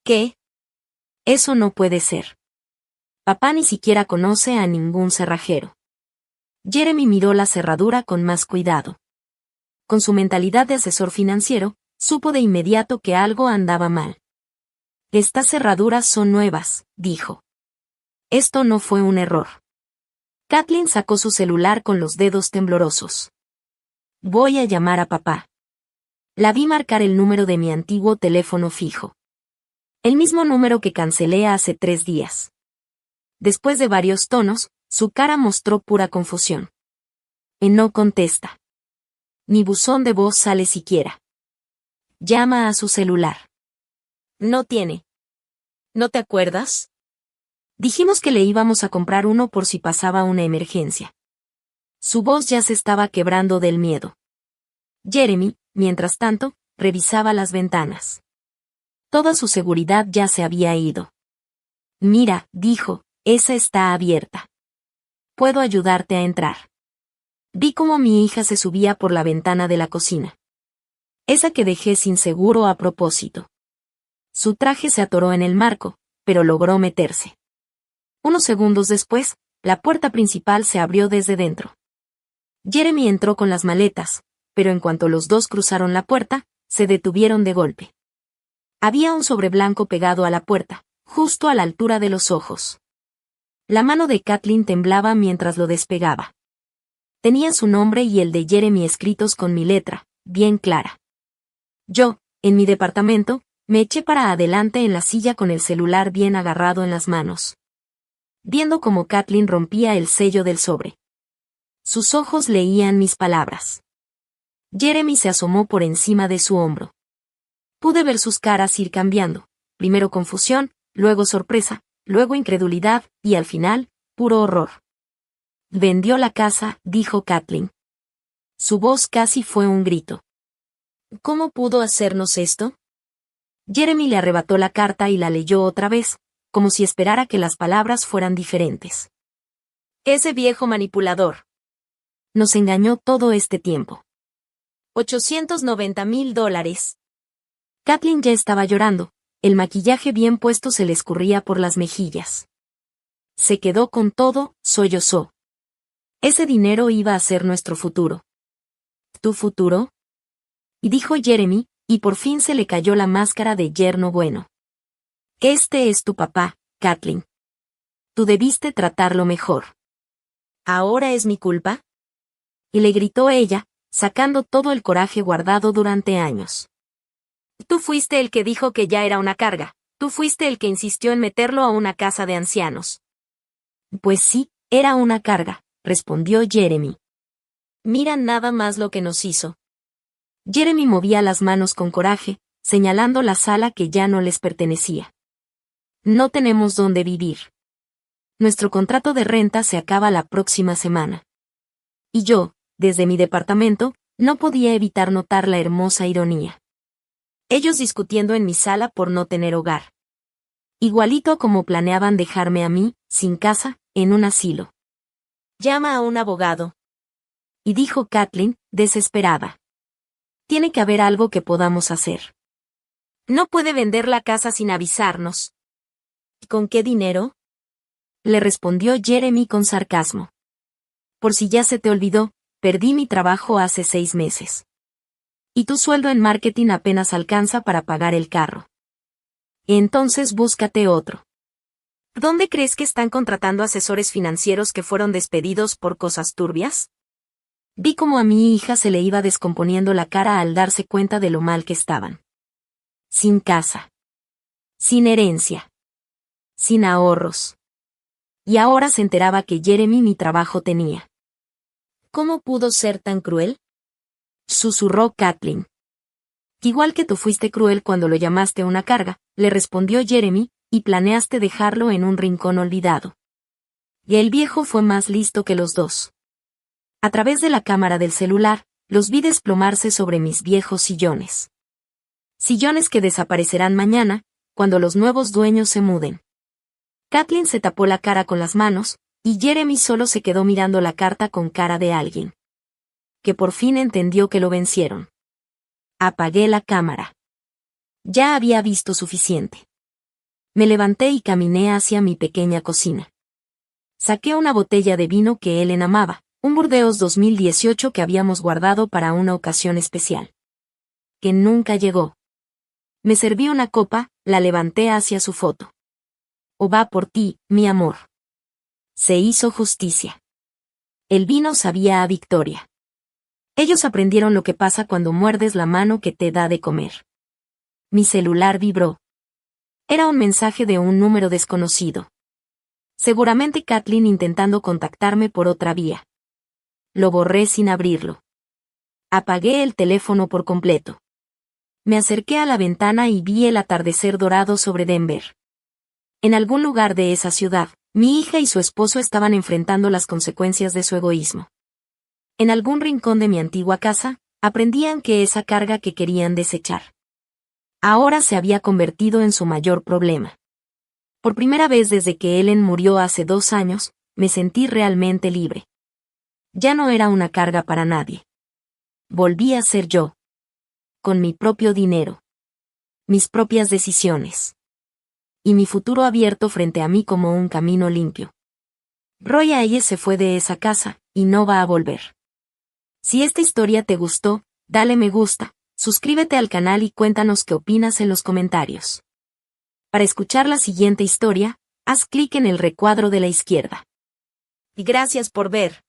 ¿Qué? Eso no puede ser. Papá ni siquiera conoce a ningún cerrajero. Jeremy miró la cerradura con más cuidado. Con su mentalidad de asesor financiero, Supo de inmediato que algo andaba mal. Estas cerraduras son nuevas, dijo. Esto no fue un error. Kathleen sacó su celular con los dedos temblorosos. Voy a llamar a papá. La vi marcar el número de mi antiguo teléfono fijo. El mismo número que cancelé hace 3 días. Después de varios tonos, su cara mostró pura confusión. No contesta. Ni buzón de voz sale siquiera. Llama a su celular. No tiene. ¿No te acuerdas? Dijimos que le íbamos a comprar uno por si pasaba una emergencia. Su voz ya se estaba quebrando del miedo. Jeremy, mientras tanto, revisaba las ventanas. Toda su seguridad ya se había ido. Mira, dijo, esa está abierta. Puedo ayudarte a entrar. Vi cómo mi hija se subía por la ventana de la cocina. Esa que dejé sin seguro a propósito. Su traje se atoró en el marco, pero logró meterse. Unos segundos después, la puerta principal se abrió desde dentro. Jeremy entró con las maletas, pero en cuanto los dos cruzaron la puerta, se detuvieron de golpe. Había un sobre blanco pegado a la puerta, justo a la altura de los ojos. La mano de Kathleen temblaba mientras lo despegaba. Tenía su nombre y el de Jeremy escritos con mi letra, bien clara. Yo, en mi departamento, me eché para adelante en la silla con el celular bien agarrado en las manos. Viendo cómo Kathleen rompía el sello del sobre. Sus ojos leían mis palabras. Jeremy se asomó por encima de su hombro. Pude ver sus caras ir cambiando, primero confusión, luego sorpresa, luego incredulidad, y al final, puro horror. Vendió la casa, dijo Kathleen. Su voz casi fue un grito. ¿Cómo pudo hacernos esto? Jeremy le arrebató la carta y la leyó otra vez, como si esperara que las palabras fueran diferentes. Ese viejo manipulador. Nos engañó todo este tiempo. $890,000. Kathleen ya estaba llorando, el maquillaje bien puesto se le escurría por las mejillas. Se quedó con todo, sollozó. Ese dinero iba a ser nuestro futuro. ¿Tu futuro? Y dijo Jeremy, y por fin se le cayó la máscara de yerno bueno. Este es tu papá, Kathleen. Tú debiste tratarlo mejor. ¿Ahora es mi culpa? Y le gritó ella, sacando todo el coraje guardado durante años. Tú fuiste el que dijo que ya era una carga, tú fuiste el que insistió en meterlo a una casa de ancianos. Pues sí, era una carga, respondió Jeremy. Mira nada más lo que nos hizo. Jeremy movía las manos con coraje, señalando la sala que ya no les pertenecía. No tenemos dónde vivir. Nuestro contrato de renta se acaba la próxima semana. Y yo, desde mi departamento, no podía evitar notar la hermosa ironía. Ellos discutiendo en mi sala por no tener hogar. Igualito a como planeaban dejarme a mí, sin casa, en un asilo. Llama a un abogado. Y dijo Kathleen, desesperada. Tiene que haber algo que podamos hacer. No puede vender la casa sin avisarnos. ¿Con qué dinero? Le respondió Jeremy con sarcasmo. Por si ya se te olvidó, perdí mi trabajo hace 6 meses. Y tu sueldo en marketing apenas alcanza para pagar el carro. Entonces búscate otro. ¿Dónde crees que están contratando asesores financieros que fueron despedidos por cosas turbias? Vi cómo a mi hija se le iba descomponiendo la cara al darse cuenta de lo mal que estaban. Sin casa. Sin herencia. Sin ahorros. Y ahora se enteraba que Jeremy mi trabajo tenía. ¿Cómo pudo ser tan cruel? Susurró Kathleen. Igual que tú fuiste cruel cuando lo llamaste una carga, le respondió Jeremy, y planeaste dejarlo en un rincón olvidado. Y el viejo fue más listo que los dos. A través de la cámara del celular, los vi desplomarse sobre mis viejos sillones. Sillones que desaparecerán mañana, cuando los nuevos dueños se muden. Kathleen se tapó la cara con las manos, y Jeremy solo se quedó mirando la carta con cara de alguien. Que por fin entendió que lo vencieron. Apagué la cámara. Ya había visto suficiente. Me levanté y caminé hacia mi pequeña cocina. Saqué una botella de vino que Ellen amaba, un Burdeos 2018 que habíamos guardado para una ocasión especial. que nunca llegó. Me serví una copa, la levanté hacia su foto. O va por ti, mi amor. Se hizo justicia. El vino sabía a victoria. Ellos aprendieron lo que pasa cuando muerdes la mano que te da de comer. Mi celular vibró. Era un mensaje de un número desconocido. Seguramente Kathleen intentando contactarme por otra vía. Lo borré sin abrirlo. Apagué el teléfono por completo. Me acerqué a la ventana y vi el atardecer dorado sobre Denver. En algún lugar de esa ciudad, mi hija y su esposo estaban enfrentando las consecuencias de su egoísmo. En algún rincón de mi antigua casa, aprendían que esa carga que querían desechar ahora se había convertido en su mayor problema. Por primera vez desde que Ellen murió hace 2 años, me sentí realmente libre. Ya no era una carga para nadie. Volví a ser yo. Con mi propio dinero. Mis propias decisiones. Y mi futuro abierto frente a mí como un camino limpio. Roy Ayers se fue de esa casa, y no va a volver. Si esta historia te gustó, dale me gusta, suscríbete al canal y cuéntanos qué opinas en los comentarios. Para escuchar la siguiente historia, haz clic en el recuadro de la izquierda. Y gracias por ver.